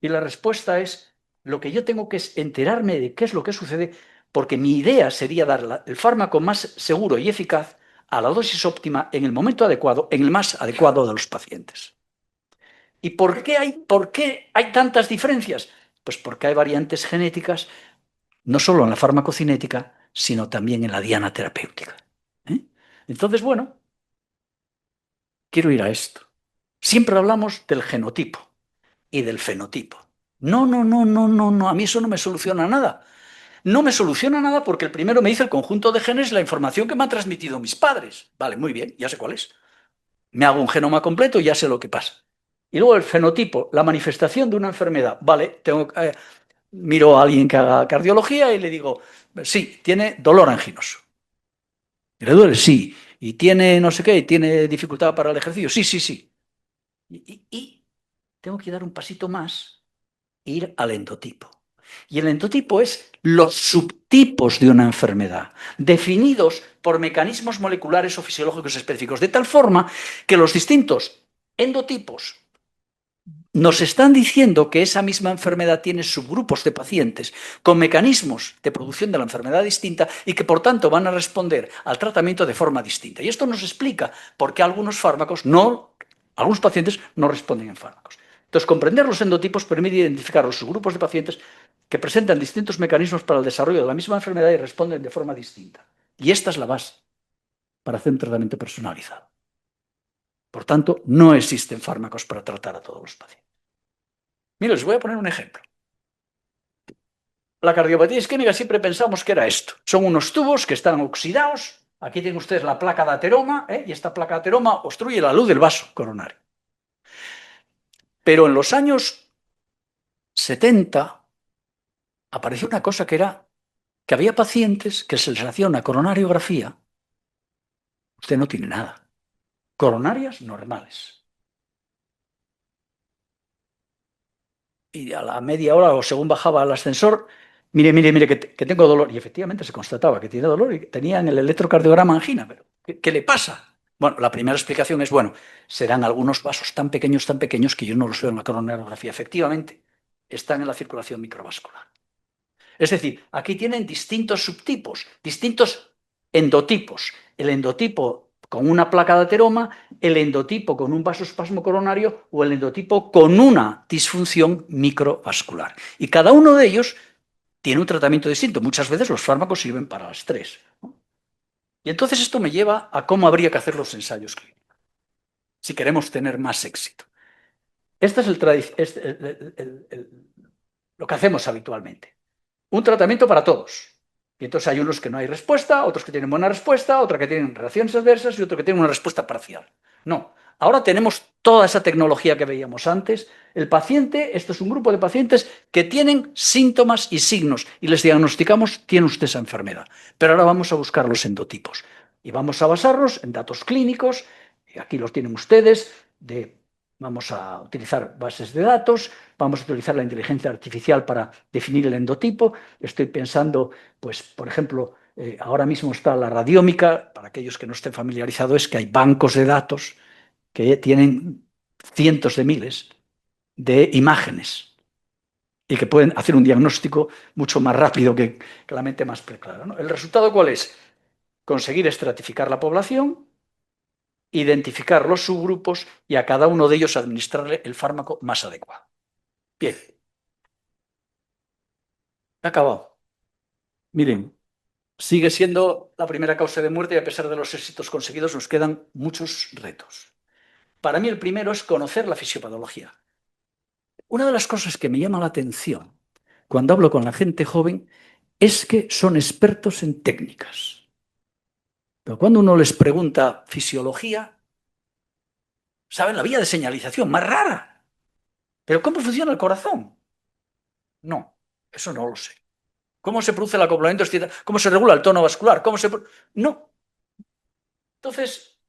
Y la respuesta es, lo que yo tengo que es enterarme de qué es lo que sucede, porque mi idea sería dar el fármaco más seguro y eficaz a la dosis óptima en el momento adecuado, en el más adecuado de los pacientes. ¿Y por qué hay tantas diferencias? Pues porque hay variantes genéticas, no solo en la farmacocinética, sino también en la diana terapéutica. Entonces, bueno, quiero ir a esto. Siempre hablamos del genotipo y del fenotipo. No, a mí eso no me soluciona nada. No me soluciona nada porque el primero me dice el conjunto de genes, la información que me han transmitido mis padres. Vale, muy bien, ya sé cuál es. Me hago un genoma completo y ya sé lo que pasa. Y luego el fenotipo, la manifestación de una enfermedad. Vale, miro a alguien que haga cardiología y le digo, sí, tiene dolor anginoso. ¿Y le duele? Sí. ¿Y tiene no sé qué? ¿Tiene dificultad para el ejercicio? Sí. Y tengo que dar un pasito más e ir al endotipo. Y el endotipo es los subtipos de una enfermedad, definidos por mecanismos moleculares o fisiológicos específicos, de tal forma que los distintos endotipos nos están diciendo que esa misma enfermedad tiene subgrupos de pacientes con mecanismos de producción de la enfermedad distinta y que por tanto van a responder al tratamiento de forma distinta. Y esto nos explica por qué algunos pacientes no responden en fármacos. Entonces, comprender los endotipos permite identificar los subgrupos de pacientes que presentan distintos mecanismos para el desarrollo de la misma enfermedad y responden de forma distinta. Y esta es la base para hacer un tratamiento personalizado. Por tanto, no existen fármacos para tratar a todos los pacientes. Mira, les voy a poner un ejemplo. La cardiopatía isquémica siempre pensamos que era esto. Son unos tubos que están oxidados. Aquí tienen ustedes la placa de ateroma, y esta placa de ateroma obstruye la luz del vaso coronario. Pero en los años 70 apareció una cosa que era que había pacientes que se les hacía una coronariografía. Usted no tiene nada. Coronarias normales. Y a la media hora o según bajaba el ascensor, mire, que tengo dolor. Y efectivamente se constataba que tiene dolor y tenía en el electrocardiograma angina. Pero, ¿qué le pasa? Bueno, la primera explicación es, bueno, serán algunos vasos tan pequeños que yo no los veo en la coronariografía. Efectivamente, están en la circulación microvascular. Es decir, aquí tienen distintos subtipos, distintos endotipos. El endotipo con una placa de ateroma, el endotipo con un vasoespasmo coronario o el endotipo con una disfunción microvascular. Y cada uno de ellos tiene un tratamiento distinto. Muchas veces los fármacos sirven para las tres, ¿no? Y entonces esto me lleva a cómo habría que hacer los ensayos clínicos, si queremos tener más éxito. Este es lo que hacemos habitualmente. Un tratamiento para todos. Y entonces hay unos que no hay respuesta, otros que tienen buena respuesta, otros que tienen reacciones adversas y otros que tienen una respuesta parcial. No. Ahora tenemos toda esa tecnología que veíamos antes. El paciente, esto es un grupo de pacientes que tienen síntomas y signos y les diagnosticamos, tiene usted esa enfermedad. Pero ahora vamos a buscar los endotipos y vamos a basarnos en datos clínicos, y aquí los tienen ustedes, vamos a utilizar bases de datos, vamos a utilizar la inteligencia artificial para definir el endotipo. Estoy pensando, pues, por ejemplo, ahora mismo está la radiómica. Para aquellos que no estén familiarizados, es que hay bancos de datos que tienen cientos de miles de imágenes y que pueden hacer un diagnóstico mucho más rápido que la mente más preclara, ¿no? ¿El resultado cuál es? Conseguir estratificar la población, identificar los subgrupos y a cada uno de ellos administrarle el fármaco más adecuado. Bien. He acabado. Miren, sigue siendo la primera causa de muerte y a pesar de los éxitos conseguidos nos quedan muchos retos. Para mí el primero es conocer la fisiopatología. Una de las cosas que me llama la atención cuando hablo con la gente joven es que son expertos en técnicas. Pero cuando uno les pregunta fisiología, saben la vía de señalización más rara. ¿Pero cómo funciona el corazón? No, eso no lo sé. ¿Cómo se produce el acoplamiento excitatorio? ¿Cómo se regula el tono vascular? No. Entonces,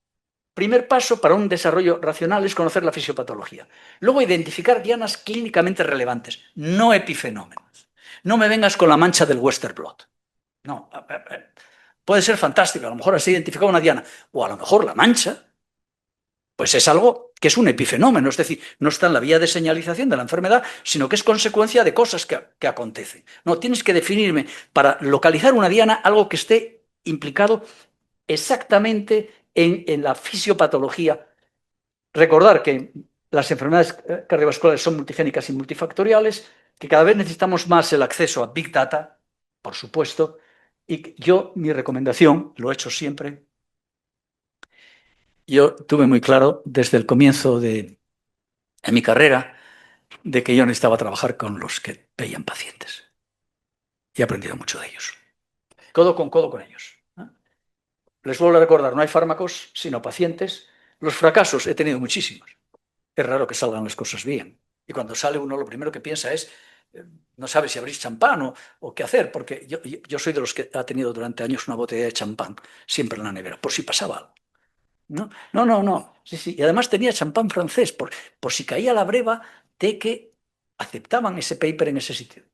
primer paso para un desarrollo racional es conocer la fisiopatología. Luego, identificar dianas clínicamente relevantes, no epifenómenos. No me vengas con la mancha del Western blot. No. Puede ser fantástico, a lo mejor has identificado una diana, o a lo mejor la mancha, pues es algo que es un epifenómeno, es decir, no está en la vía de señalización de la enfermedad, sino que es consecuencia de cosas que acontecen. No, tienes que definirme para localizar una diana algo que esté implicado exactamente en la fisiopatología. Recordar que las enfermedades cardiovasculares son multigénicas y multifactoriales, que cada vez necesitamos más el acceso a Big Data, por supuesto, y mi recomendación, lo he hecho siempre, yo tuve muy claro desde el comienzo de mi carrera de que yo necesitaba trabajar con los que veían pacientes. Y he aprendido mucho de ellos. Codo con ellos. Les vuelvo a recordar, no hay fármacos, sino pacientes. Los fracasos he tenido muchísimos. Es raro que salgan las cosas bien. Y cuando sale uno, lo primero que piensa es, no sabe si abrir champán o qué hacer, porque yo soy de los que ha tenido durante años una botella de champán siempre en la nevera, por si pasaba algo. No. Sí. Y además tenía champán francés, por si caía la breva de que aceptaban ese paper en ese sitio.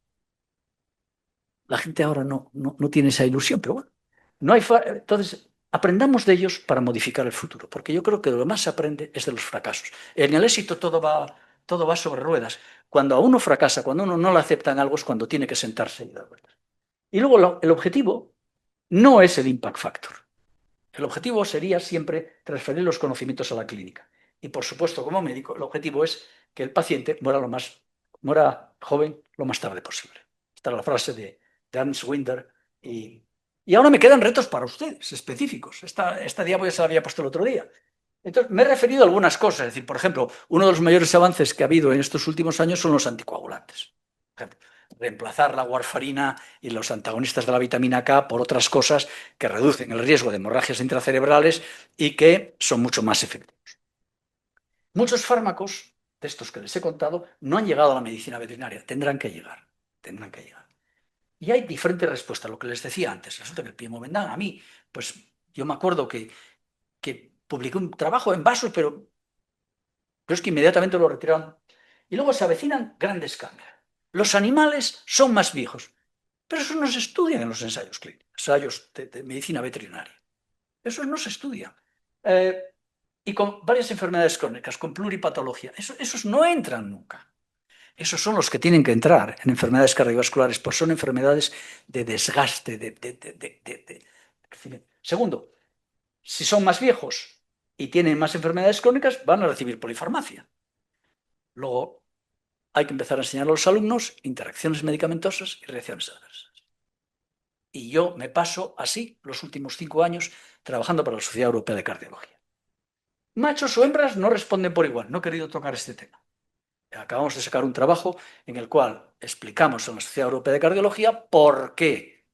La gente ahora no tiene esa ilusión, pero bueno, no hay entonces aprendamos de ellos para modificar el futuro, porque yo creo que lo más se aprende es de los fracasos. En el éxito todo va sobre ruedas. Cuando a uno fracasa, cuando uno no le aceptan algo, es cuando tiene que sentarse y dar vueltas. Y luego el objetivo no es el impact factor. El objetivo sería siempre transferir los conocimientos a la clínica. Y por supuesto, como médico, el objetivo es que el paciente muera joven lo más tarde posible. Esta es la frase de Ernst Winder. Y ahora me quedan retos para ustedes, específicos. Esta diapo ya se la había puesto el otro día. Entonces, me he referido a algunas cosas. Es decir, por ejemplo, uno de los mayores avances que ha habido en estos últimos años son los anticoagulantes. Por ejemplo, reemplazar la warfarina y los antagonistas de la vitamina K por otras cosas que reducen el riesgo de hemorragias intracerebrales y que son mucho más efectivos. Muchos fármacos de estos que les he contado no han llegado a la medicina veterinaria. Tendrán que llegar. Tendrán que llegar. Y hay diferentes respuestas, lo que les decía antes. Resulta que el Piemowendal, a mí, pues yo me acuerdo que publiqué un trabajo en vasos, pero es que inmediatamente lo retiraron. Y luego se avecinan grandes cambios. Los animales son más viejos, pero eso no se estudia en los ensayos clínicos, ensayos de medicina veterinaria. Eso no se estudia. Y con varias enfermedades crónicas, con pluripatología, esos no entran nunca. Esos son los que tienen que entrar en enfermedades cardiovasculares, pues son enfermedades de desgaste, de crecimiento. Segundo, si son más viejos y tienen más enfermedades crónicas, van a recibir polifarmacia. Luego, hay que empezar a enseñar a los alumnos interacciones medicamentosas y reacciones adversas. Y yo me paso así los últimos 5 años trabajando para la Sociedad Europea de Cardiología. Machos o hembras no responden por igual, no he querido tocar este tema. Acabamos de sacar un trabajo en el cual explicamos en la Sociedad Europea de Cardiología por qué.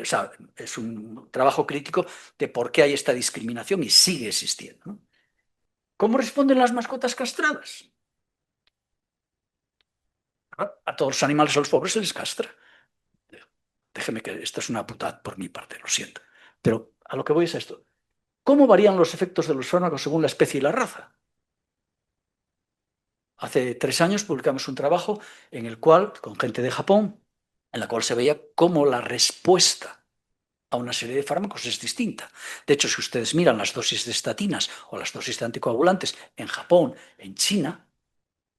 O sea, es un trabajo crítico de por qué hay esta discriminación y sigue existiendo, ¿no? ¿Cómo responden las mascotas castradas? A todos los animales, a los pobres se les castra. Déjeme que esto es una putada por mi parte, lo siento. Pero a lo que voy es esto. ¿Cómo varían los efectos de los fármacos según la especie y la raza? Hace 3 años publicamos un trabajo en el cual, con gente de Japón, en la cual se veía cómo la respuesta a una serie de fármacos es distinta. De hecho, si ustedes miran las dosis de estatinas o las dosis de anticoagulantes en Japón, en China,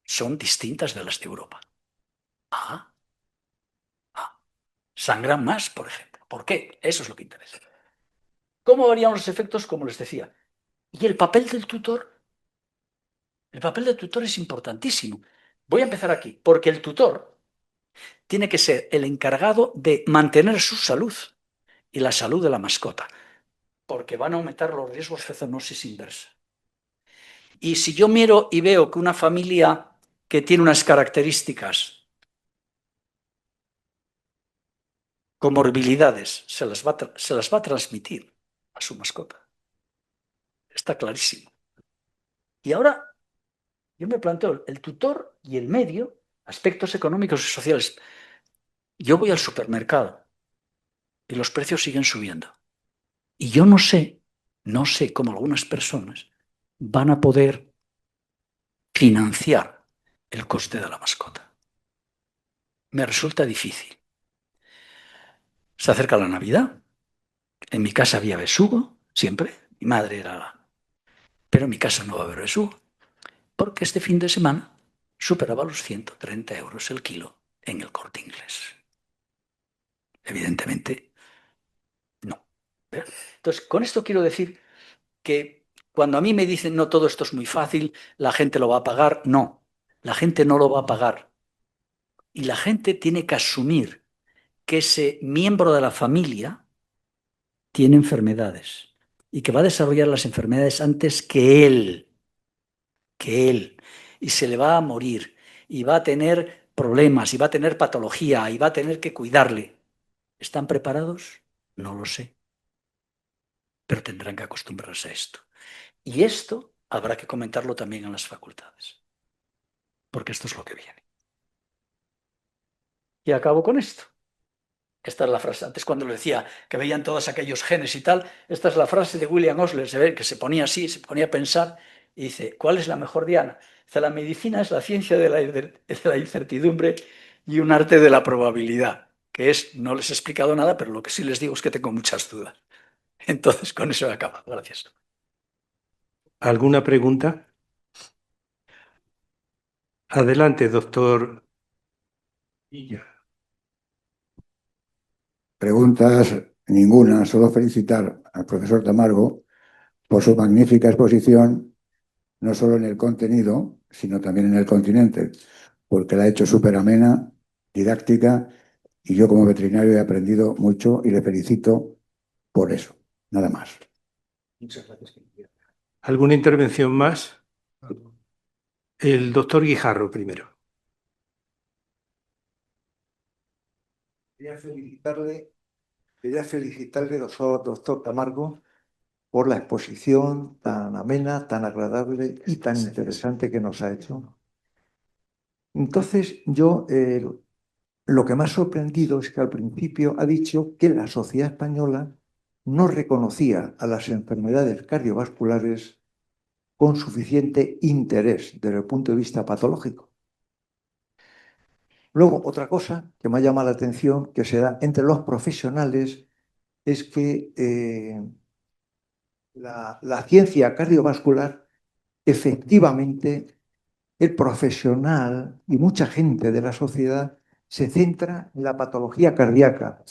son distintas de las de Europa. Sangran más, por ejemplo. ¿Por qué? Eso es lo que interesa. ¿Cómo varían los efectos? Como les decía. ¿Y el papel del tutor? El papel del tutor es importantísimo. Voy a empezar aquí, porque el tutor tiene que ser el encargado de mantener su salud y la salud de la mascota, porque van a aumentar los riesgos de zoonosis inversa. Y si yo miro y veo que una familia que tiene unas características, comorbilidades, se las va a transmitir a su mascota. Está clarísimo. Y ahora yo me planteo el tutor y el medio, aspectos económicos y sociales. Yo voy al supermercado y los precios siguen subiendo. Y yo no sé cómo algunas personas van a poder financiar el coste de la mascota. Me resulta difícil. Se acerca la Navidad. En mi casa había besugo, siempre. Mi madre era la... Pero en mi casa no va a haber besugo, porque este fin de semana superaba los 130 euros el kilo en el Corte Inglés. Evidentemente, no. Entonces, con esto quiero decir que cuando a mí me dicen, no, todo esto es muy fácil, la gente lo va a pagar, no, la gente no lo va a pagar. Y la gente tiene que asumir que ese miembro de la familia tiene enfermedades y que va a desarrollar las enfermedades antes que él, y se le va a morir, y va a tener problemas, y va a tener patología, y va a tener que cuidarle. ¿Están preparados? No lo sé, pero tendrán que acostumbrarse a esto. Y esto habrá que comentarlo también en las facultades, porque esto es lo que viene. Y acabo con esto. Esta es la frase. Antes cuando le decía que veían todos aquellos genes y tal, esta es la frase de William Osler, que se ponía así, se ponía a pensar y dice, ¿cuál es la mejor diana? Dice, la medicina es la ciencia de la incertidumbre y un arte de la probabilidad, que es, no les he explicado nada, pero lo que sí les digo es que tengo muchas dudas. Entonces, con eso he acabado. Gracias. ¿Alguna pregunta? Adelante, doctor Villa. Preguntas ninguna, solo felicitar al profesor Tamargo por su magnífica exposición, no solo en el contenido, sino también en el continente, porque la ha hecho súper amena didáctica, y yo como veterinario he aprendido mucho y le felicito por eso. Nada más. Muchas gracias. ¿Alguna intervención más? El doctor Guijarro primero. Quería felicitarle, doctor Camargo, por la exposición tan amena, tan agradable y tan interesante que nos ha hecho. Entonces, yo lo que me ha sorprendido es que al principio ha dicho que la sociedad española no reconocía a las enfermedades cardiovasculares con suficiente interés desde el punto de vista patológico. Luego, otra cosa que me ha llamado la atención, que se da entre los profesionales, es que la ciencia cardiovascular, efectivamente, el profesional y mucha gente de la sociedad se centra en la patología cardíaca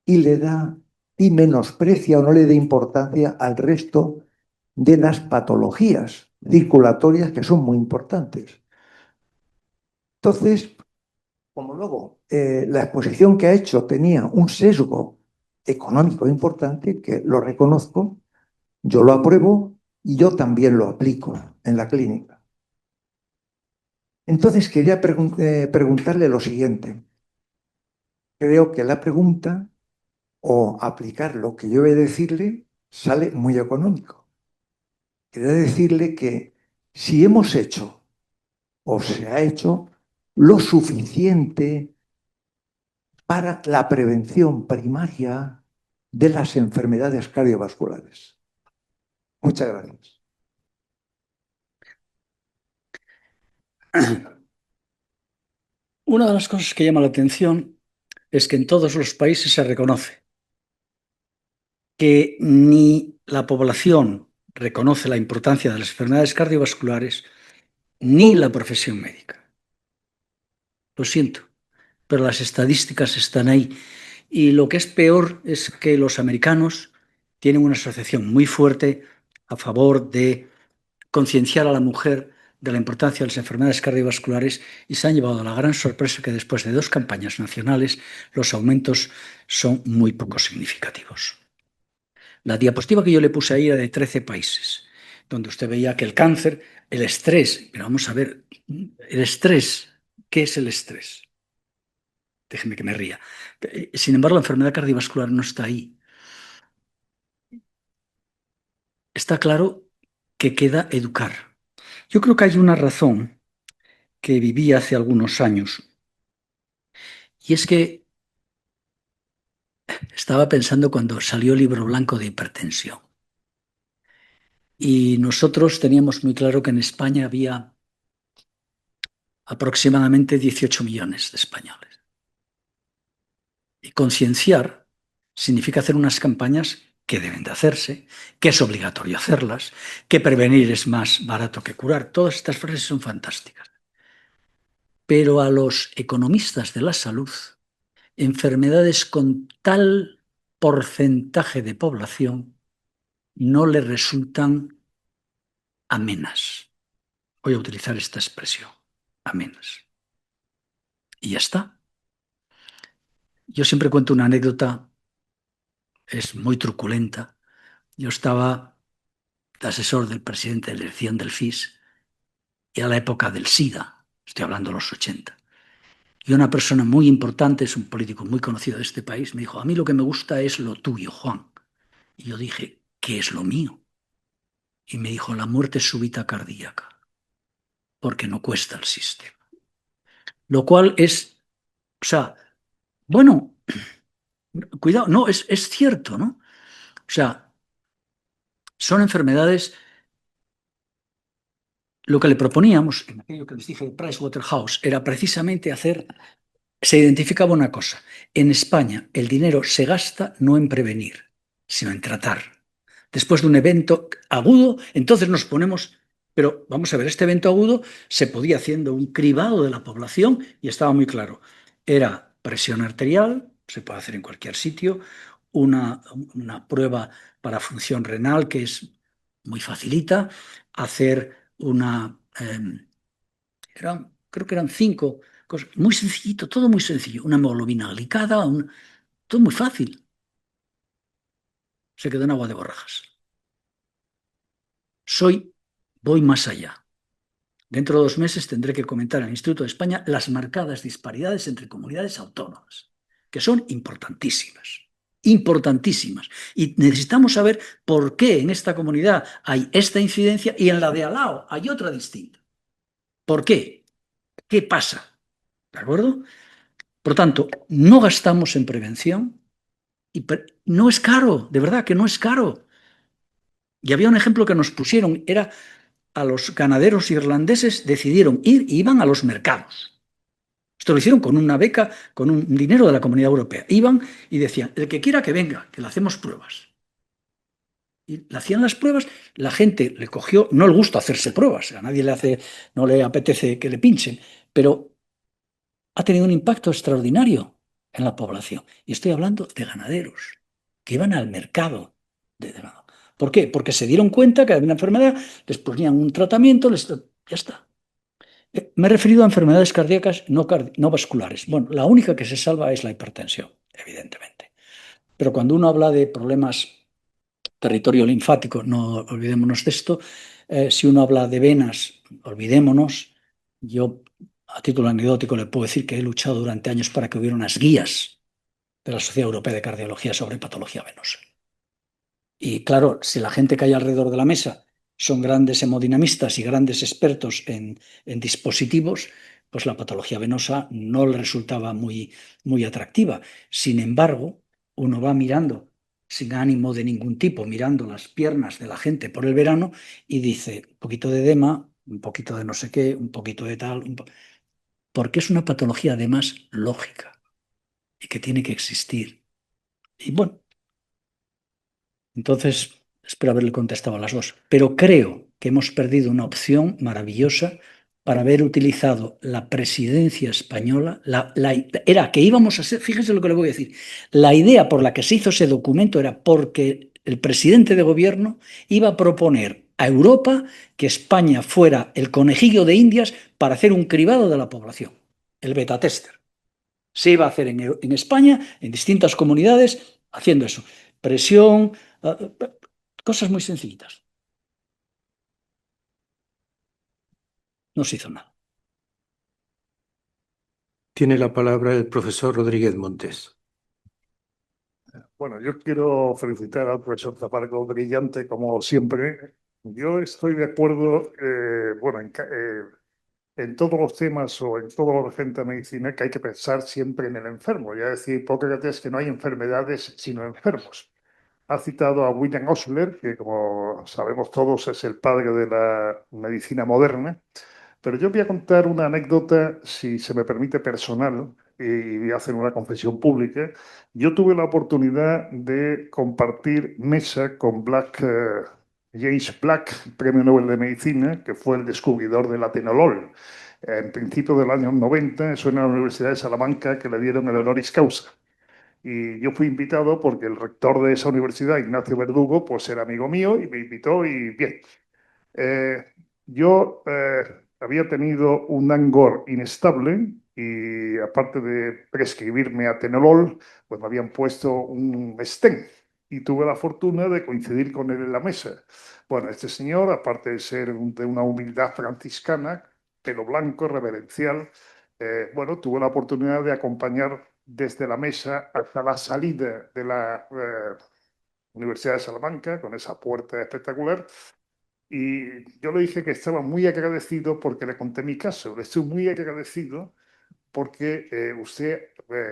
y le da y menosprecia o no le da importancia al resto de las patologías circulatorias que son muy importantes. Entonces, como luego la exposición que ha hecho tenía un sesgo económico importante, que lo reconozco, yo lo apruebo y yo también lo aplico en la clínica. Entonces quería preguntarle lo siguiente. Creo que la pregunta o aplicar lo que yo voy a decirle sale muy económico. Quería decirle que si hemos hecho o se ha hecho lo suficiente para la prevención primaria de las enfermedades cardiovasculares. Muchas gracias. Una de las cosas que llama la atención es que en todos los países se reconoce que ni la población reconoce la importancia de las enfermedades cardiovasculares, ni la profesión médica. Lo siento, pero las estadísticas están ahí. Y lo que es peor es que los americanos tienen una asociación muy fuerte a favor de concienciar a la mujer de la importancia de las enfermedades cardiovasculares, y se han llevado la gran sorpresa que después de 2 campañas nacionales los aumentos son muy poco significativos. La diapositiva que yo le puse ahí era de 13 países, donde usted veía que el cáncer, el estrés, pero vamos a ver, el estrés, ¿qué es el estrés? Déjeme que me ría. Sin embargo, la enfermedad cardiovascular no está ahí. Está claro que queda educar. Yo creo que hay una razón que viví hace algunos años, y es que estaba pensando cuando salió el libro blanco de hipertensión. Y nosotros teníamos muy claro que en España había aproximadamente 18 millones de españoles. Y concienciar significa hacer unas campañas que deben de hacerse, que es obligatorio hacerlas, que prevenir es más barato que curar. Todas estas frases son fantásticas. Pero a los economistas de la salud, enfermedades con tal porcentaje de población no les resultan amenas. Voy a utilizar esta expresión, amenas. Y ya está. Yo siempre cuento una anécdota, es muy truculenta. Yo estaba de asesor del presidente de la elección del FIS, y a la época del SIDA, estoy hablando de los 80. Y una persona muy importante, es un político muy conocido de este país, me dijo: a mí lo que me gusta es lo tuyo, Juan. Y yo dije: ¿qué es lo mío? Y me dijo: la muerte súbita cardíaca, porque no cuesta el sistema. Lo cual es, o sea, bueno, cuidado, no, es cierto, ¿no? O sea, son enfermedades. Lo que le proponíamos, en aquello que les dije de Pricewaterhouse, era precisamente se identificaba una cosa: en España el dinero se gasta no en prevenir, sino en tratar. Después de un evento agudo, entonces nos ponemos, pero vamos a ver, este evento agudo se podía haciendo un cribado de la población y estaba muy claro. Era presión arterial, se puede hacer en cualquier sitio, una prueba para función renal que es muy facilita, hacer creo que eran 5 Muy sencillito, todo muy sencillo. Una hemoglobina glicada, todo muy fácil. Se quedó en agua de borrajas. Voy más allá. Dentro de 2 meses tendré que comentar en el Instituto de España las marcadas disparidades entre comunidades autónomas, que son importantísimas, importantísimas. Y necesitamos saber por qué en esta comunidad hay esta incidencia y en la de al lado hay otra distinta. ¿Por qué? ¿Qué pasa? ¿De acuerdo? Por tanto, no gastamos en prevención y no es caro, de verdad que no es caro. Y había un ejemplo que nos pusieron, era a los ganaderos irlandeses decidieron ir y iban a los mercados. Esto lo hicieron con una beca, con un dinero de la Comunidad Europea. Iban y decían, el que quiera que venga, que le hacemos pruebas. Y le hacían las pruebas, la gente le cogió, no le gusta hacerse pruebas, a nadie no le apetece que le pinchen, pero ha tenido un impacto extraordinario en la población. Y estoy hablando de ganaderos que iban al mercado de ganado. ¿Por qué? Porque se dieron cuenta que había una enfermedad, les ponían un tratamiento, ya está. Me he referido a enfermedades cardíacas no vasculares. Bueno, la única que se salva es la hipertensión, evidentemente. Pero cuando uno habla de problemas territorio linfático, no olvidémonos de esto. Si uno habla de venas, olvidémonos. Yo, a título anecdótico, le puedo decir que he luchado durante años para que hubiera unas guías de la Sociedad Europea de Cardiología sobre patología venosa. Y claro, si la gente que hay alrededor de la mesa son grandes hemodinamistas y grandes expertos en dispositivos, pues la patología venosa no le resultaba muy, muy atractiva. Sin embargo, uno va mirando, sin ánimo de ningún tipo, mirando las piernas de la gente por el verano y dice, un poquito de edema, un poquito de no sé qué, un poquito de tal, porque es una patología además lógica y que tiene que existir. Y bueno, entonces, espero haberle contestado a las dos, pero creo que hemos perdido una opción maravillosa para haber utilizado la presidencia española. Era que íbamos a ser, fíjense lo que le voy a decir, la idea por la que se hizo ese documento era porque el presidente de gobierno iba a proponer a Europa que España fuera el conejillo de Indias para hacer un cribado de la población, el beta tester. Se iba a hacer en España, en distintas comunidades, haciendo eso. Presión, cosas muy sencillitas. No se hizo nada. Tiene la palabra el profesor Rodríguez Montes. Bueno, yo quiero felicitar al profesor Zaparco, brillante como siempre. Yo estoy de acuerdo, en todos los temas o en todo lo referente a medicina que hay que pensar siempre en el enfermo. Ya decía Hipócrates que no hay enfermedades sino enfermos. Ha citado a William Osler, que como sabemos todos es el padre de la medicina moderna. Pero yo voy a contar una anécdota, si se me permite, personal, y voy a hacer una confesión pública. Yo tuve la oportunidad de compartir mesa con James Black, Premio Nobel de Medicina, que fue el descubridor del atenolol. En principio del año 90, eso en la Universidad de Salamanca, que le dieron el honoris causa. Y yo fui invitado porque el rector de esa universidad, Ignacio Verdugo, pues era amigo mío y me invitó y bien. Yo había tenido un Angor inestable y aparte de prescribirme atenolol, pues me habían puesto un stent y tuve la fortuna de coincidir con él en la mesa. Bueno, este señor, aparte de ser de una humildad franciscana, pelo blanco, reverencial, bueno, tuve la oportunidad de acompañar desde la mesa hasta la salida de la Universidad de Salamanca, con esa puerta espectacular. Y yo le dije que estaba muy agradecido porque le conté mi caso. Le estoy muy agradecido porque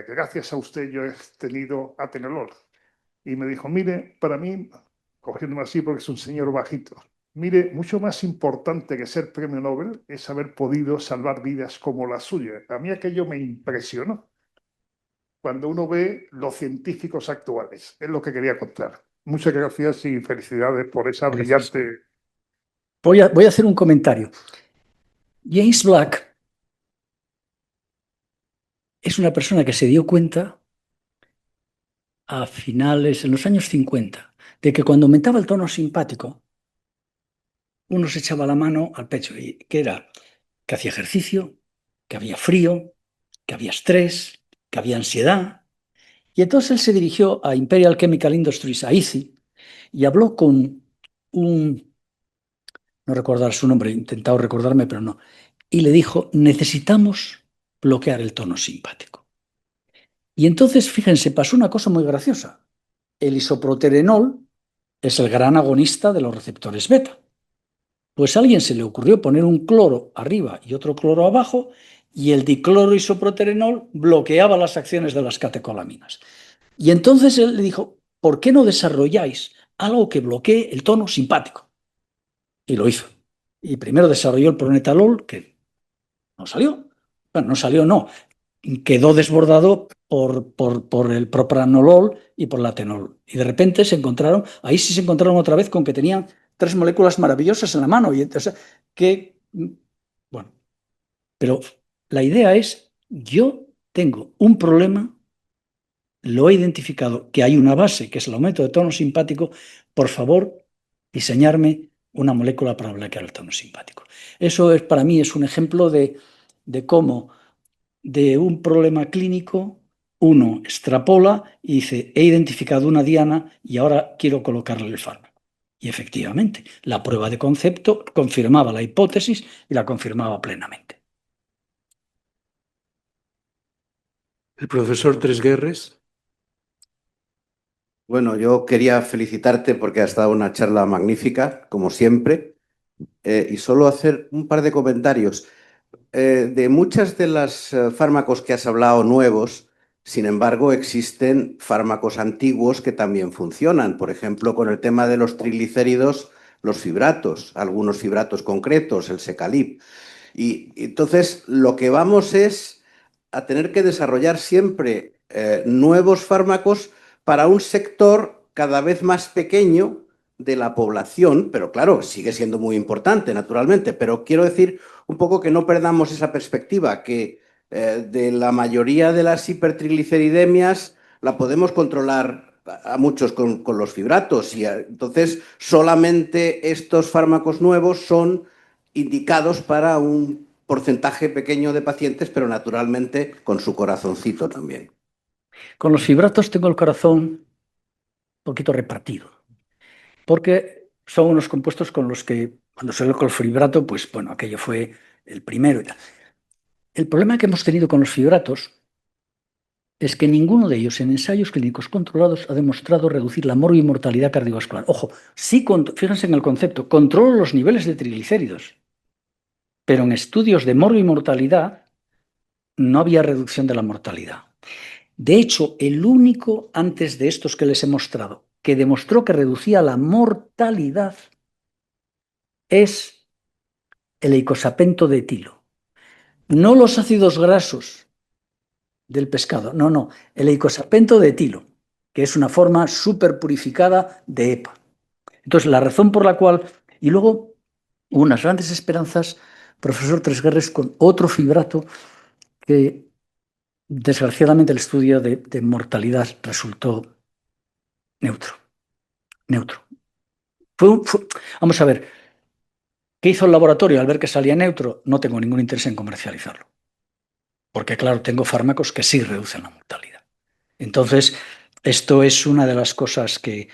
gracias a usted yo he tenido atenolol. Y me dijo, mire, para mí, cogiéndome así porque es un señor bajito, mire, mucho más importante que ser premio Nobel es haber podido salvar vidas como la suya. A mí aquello me impresionó cuando uno ve los científicos actuales. Es lo que quería contar. Muchas gracias y felicidades por esa brillante... Voy a hacer un comentario. James Black es una persona que se dio cuenta a finales, en los años 50, de que cuando aumentaba el tono simpático, uno se echaba la mano al pecho, y que era que hacía ejercicio, que había frío, que había estrés, que había ansiedad. Y entonces él se dirigió a Imperial Chemical Industries, a ICI, y habló con no recordar su nombre, he intentado recordarme, pero no, y le dijo, necesitamos bloquear el tono simpático. Y entonces, fíjense, pasó una cosa muy graciosa. El isoproterenol es el gran agonista de los receptores beta. Pues a alguien se le ocurrió poner un cloro arriba y otro cloro abajo, y el dicloro isoproterenol bloqueaba las acciones de las catecolaminas. Y entonces él le dijo, ¿por qué no desarrolláis algo que bloquee el tono simpático? Y lo hizo. Y primero desarrolló el pronetalol, que no salió. Bueno, no salió, no. Quedó desbordado por el propranolol y por la atenolol. Y de repente se encontraron, ahí sí se encontraron otra vez con que tenían 3 moléculas maravillosas en la mano. Y entonces, bueno, pero la idea es, yo tengo un problema, lo he identificado, que hay una base, que es el aumento de tono simpático, por favor, diseñarme una molécula para bloquear el tono simpático. Eso es, para mí es un ejemplo de cómo de un problema clínico uno extrapola y dice, he identificado una diana y ahora quiero colocarle el fármaco. Y efectivamente, la prueba de concepto confirmaba la hipótesis y la confirmaba plenamente. El profesor Tresguerres. Bueno, yo quería felicitarte porque ha estado una charla magnífica, como siempre, y solo hacer un par de comentarios. De muchas de las fármacos que has hablado nuevos, sin embargo, existen fármacos antiguos que también funcionan. Por ejemplo, con el tema de los triglicéridos, los fibratos, algunos fibratos concretos, el Secalib. Y entonces lo que vamos es a tener que desarrollar siempre nuevos fármacos para un sector cada vez más pequeño de la población, pero claro, sigue siendo muy importante, naturalmente, pero quiero decir un poco que no perdamos esa perspectiva, que de la mayoría de las hipertrigliceridemias la podemos controlar a muchos con los fibratos y entonces solamente estos fármacos nuevos son indicados para un porcentaje pequeño de pacientes, pero naturalmente con su corazoncito también. Con los fibratos tengo el corazón un poquito repartido, porque son unos compuestos con los que, cuando salió el fibrato, pues bueno, aquello fue el primero y tal. El problema que hemos tenido con los fibratos es que ninguno de ellos en ensayos clínicos controlados ha demostrado reducir la morbimortalidad cardiovascular. Ojo, sí, fíjense en el concepto, controlo los niveles de triglicéridos, pero en estudios de morbimortalidad no había reducción de la mortalidad. De hecho, el único antes de estos que les he mostrado que demostró que reducía la mortalidad es el eicosapento de etilo. No los ácidos grasos del pescado, no, el eicosapento de etilo, que es una forma súper purificada de EPA. Entonces, la razón por la cual, y luego unas grandes esperanzas, profesor Tresguerres, con otro fibrato que desgraciadamente el estudio de mortalidad resultó neutro. Vamos a ver, ¿qué hizo el laboratorio al ver que salía neutro? No tengo ningún interés en comercializarlo, porque claro, tengo fármacos que sí reducen la mortalidad. Entonces, esto es una de las cosas que,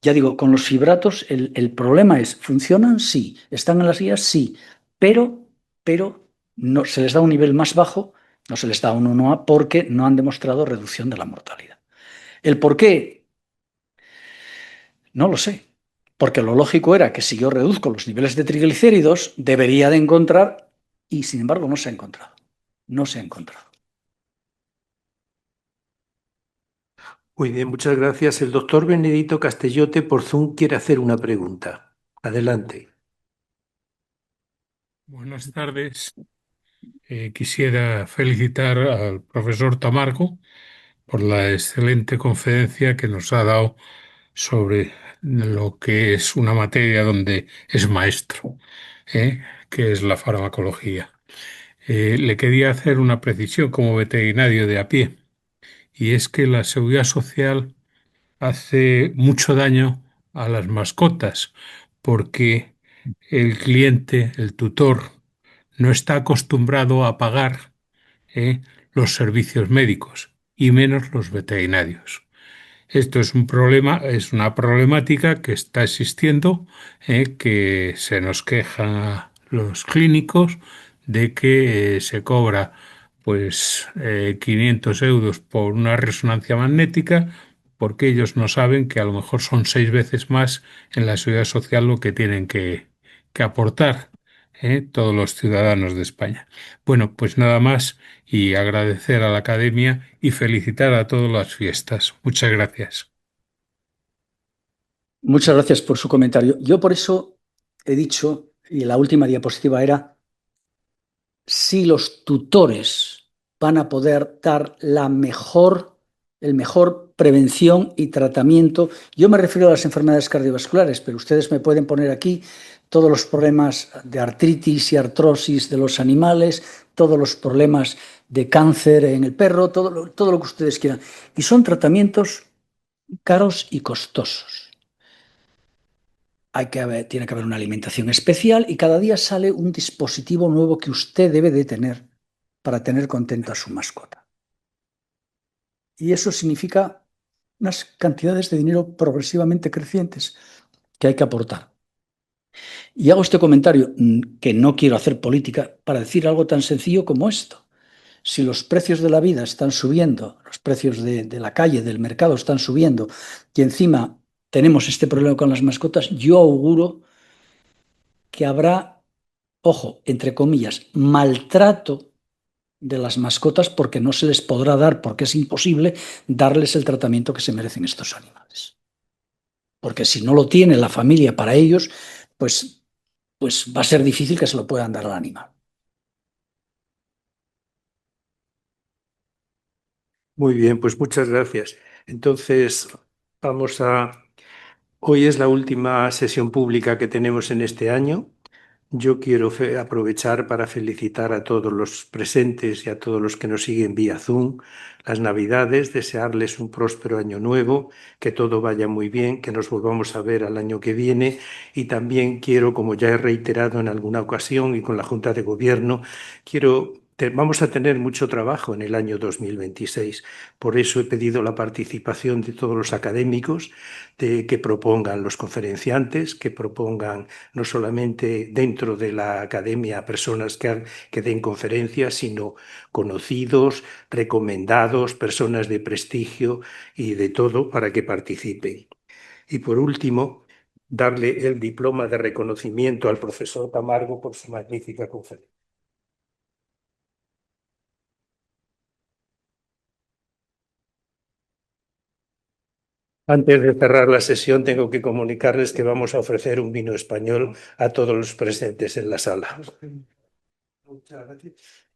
ya digo, con los fibratos el problema es, ¿funcionan? Sí. ¿Están en las guías? Sí. Pero no, se les da un nivel más bajo, no se les da un 1A porque no han demostrado reducción de la mortalidad. ¿El por qué? No lo sé. Porque lo lógico era que si yo reduzco los niveles de triglicéridos, debería de encontrar, y sin embargo no se ha encontrado. No se ha encontrado. Muy bien, muchas gracias. El doctor Benedito Castellote por Zoom quiere hacer una pregunta. Adelante. Buenas tardes. Quisiera felicitar al profesor Tamargo por la excelente conferencia que nos ha dado sobre lo que es una materia donde es maestro, que es la farmacología. Le quería hacer una precisión como veterinario de a pie, y es que la seguridad social hace mucho daño a las mascotas porque el cliente, el tutor, no está acostumbrado a pagar, ¿eh? los servicios médicos y menos los veterinarios. Esto es un problema, es una problemática que está existiendo, que se nos quejan los clínicos de que se cobra pues 500 euros por una resonancia magnética porque ellos no saben que a lo mejor son 6 veces más en la seguridad social lo que tienen que aportar todos los ciudadanos de España. Bueno, pues nada más y agradecer a la Academia y felicitar a todas las fiestas. Muchas gracias. Muchas gracias por su comentario. Yo por eso he dicho, y la última diapositiva era, si los tutores van a poder dar el mejor prevención y tratamiento. Yo me refiero a las enfermedades cardiovasculares, pero ustedes me pueden poner aquí todos los problemas de artritis y artrosis de los animales, todos los problemas de cáncer en el perro, todo lo que ustedes quieran. Y son tratamientos caros y costosos. Tiene que haber una alimentación especial y cada día sale un dispositivo nuevo que usted debe de tener para tener contenta a su mascota. Y eso significa unas cantidades de dinero progresivamente crecientes que hay que aportar. Y hago este comentario, que no quiero hacer política, para decir algo tan sencillo como esto. Si los precios de la vida están subiendo, los precios de la calle, del mercado están subiendo, y encima tenemos este problema con las mascotas, yo auguro que habrá, ojo, entre comillas, maltrato de las mascotas porque no se les podrá dar, porque es imposible darles el tratamiento que se merecen estos animales. Porque si no lo tiene la familia para ellos, pues va a ser difícil que se lo puedan dar al animal. Muy bien, pues muchas gracias. Entonces, hoy es la última sesión pública que tenemos en este año. Yo quiero aprovechar para felicitar a todos los presentes y a todos los que nos siguen vía Zoom las Navidades, desearles un próspero año nuevo, que todo vaya muy bien, que nos volvamos a ver al año que viene y también quiero, como ya he reiterado en alguna ocasión y con la Junta de Gobierno, vamos a tener mucho trabajo en el año 2026. Por eso he pedido la participación de todos los académicos, que propongan los conferenciantes, que propongan no solamente dentro de la academia personas que den conferencias, sino conocidos, recomendados, personas de prestigio y de todo para que participen. Y por último, darle el diploma de reconocimiento al profesor Camargo por su magnífica conferencia. Antes de cerrar la sesión, tengo que comunicarles que vamos a ofrecer un vino español a todos los presentes en la sala. Muchas gracias.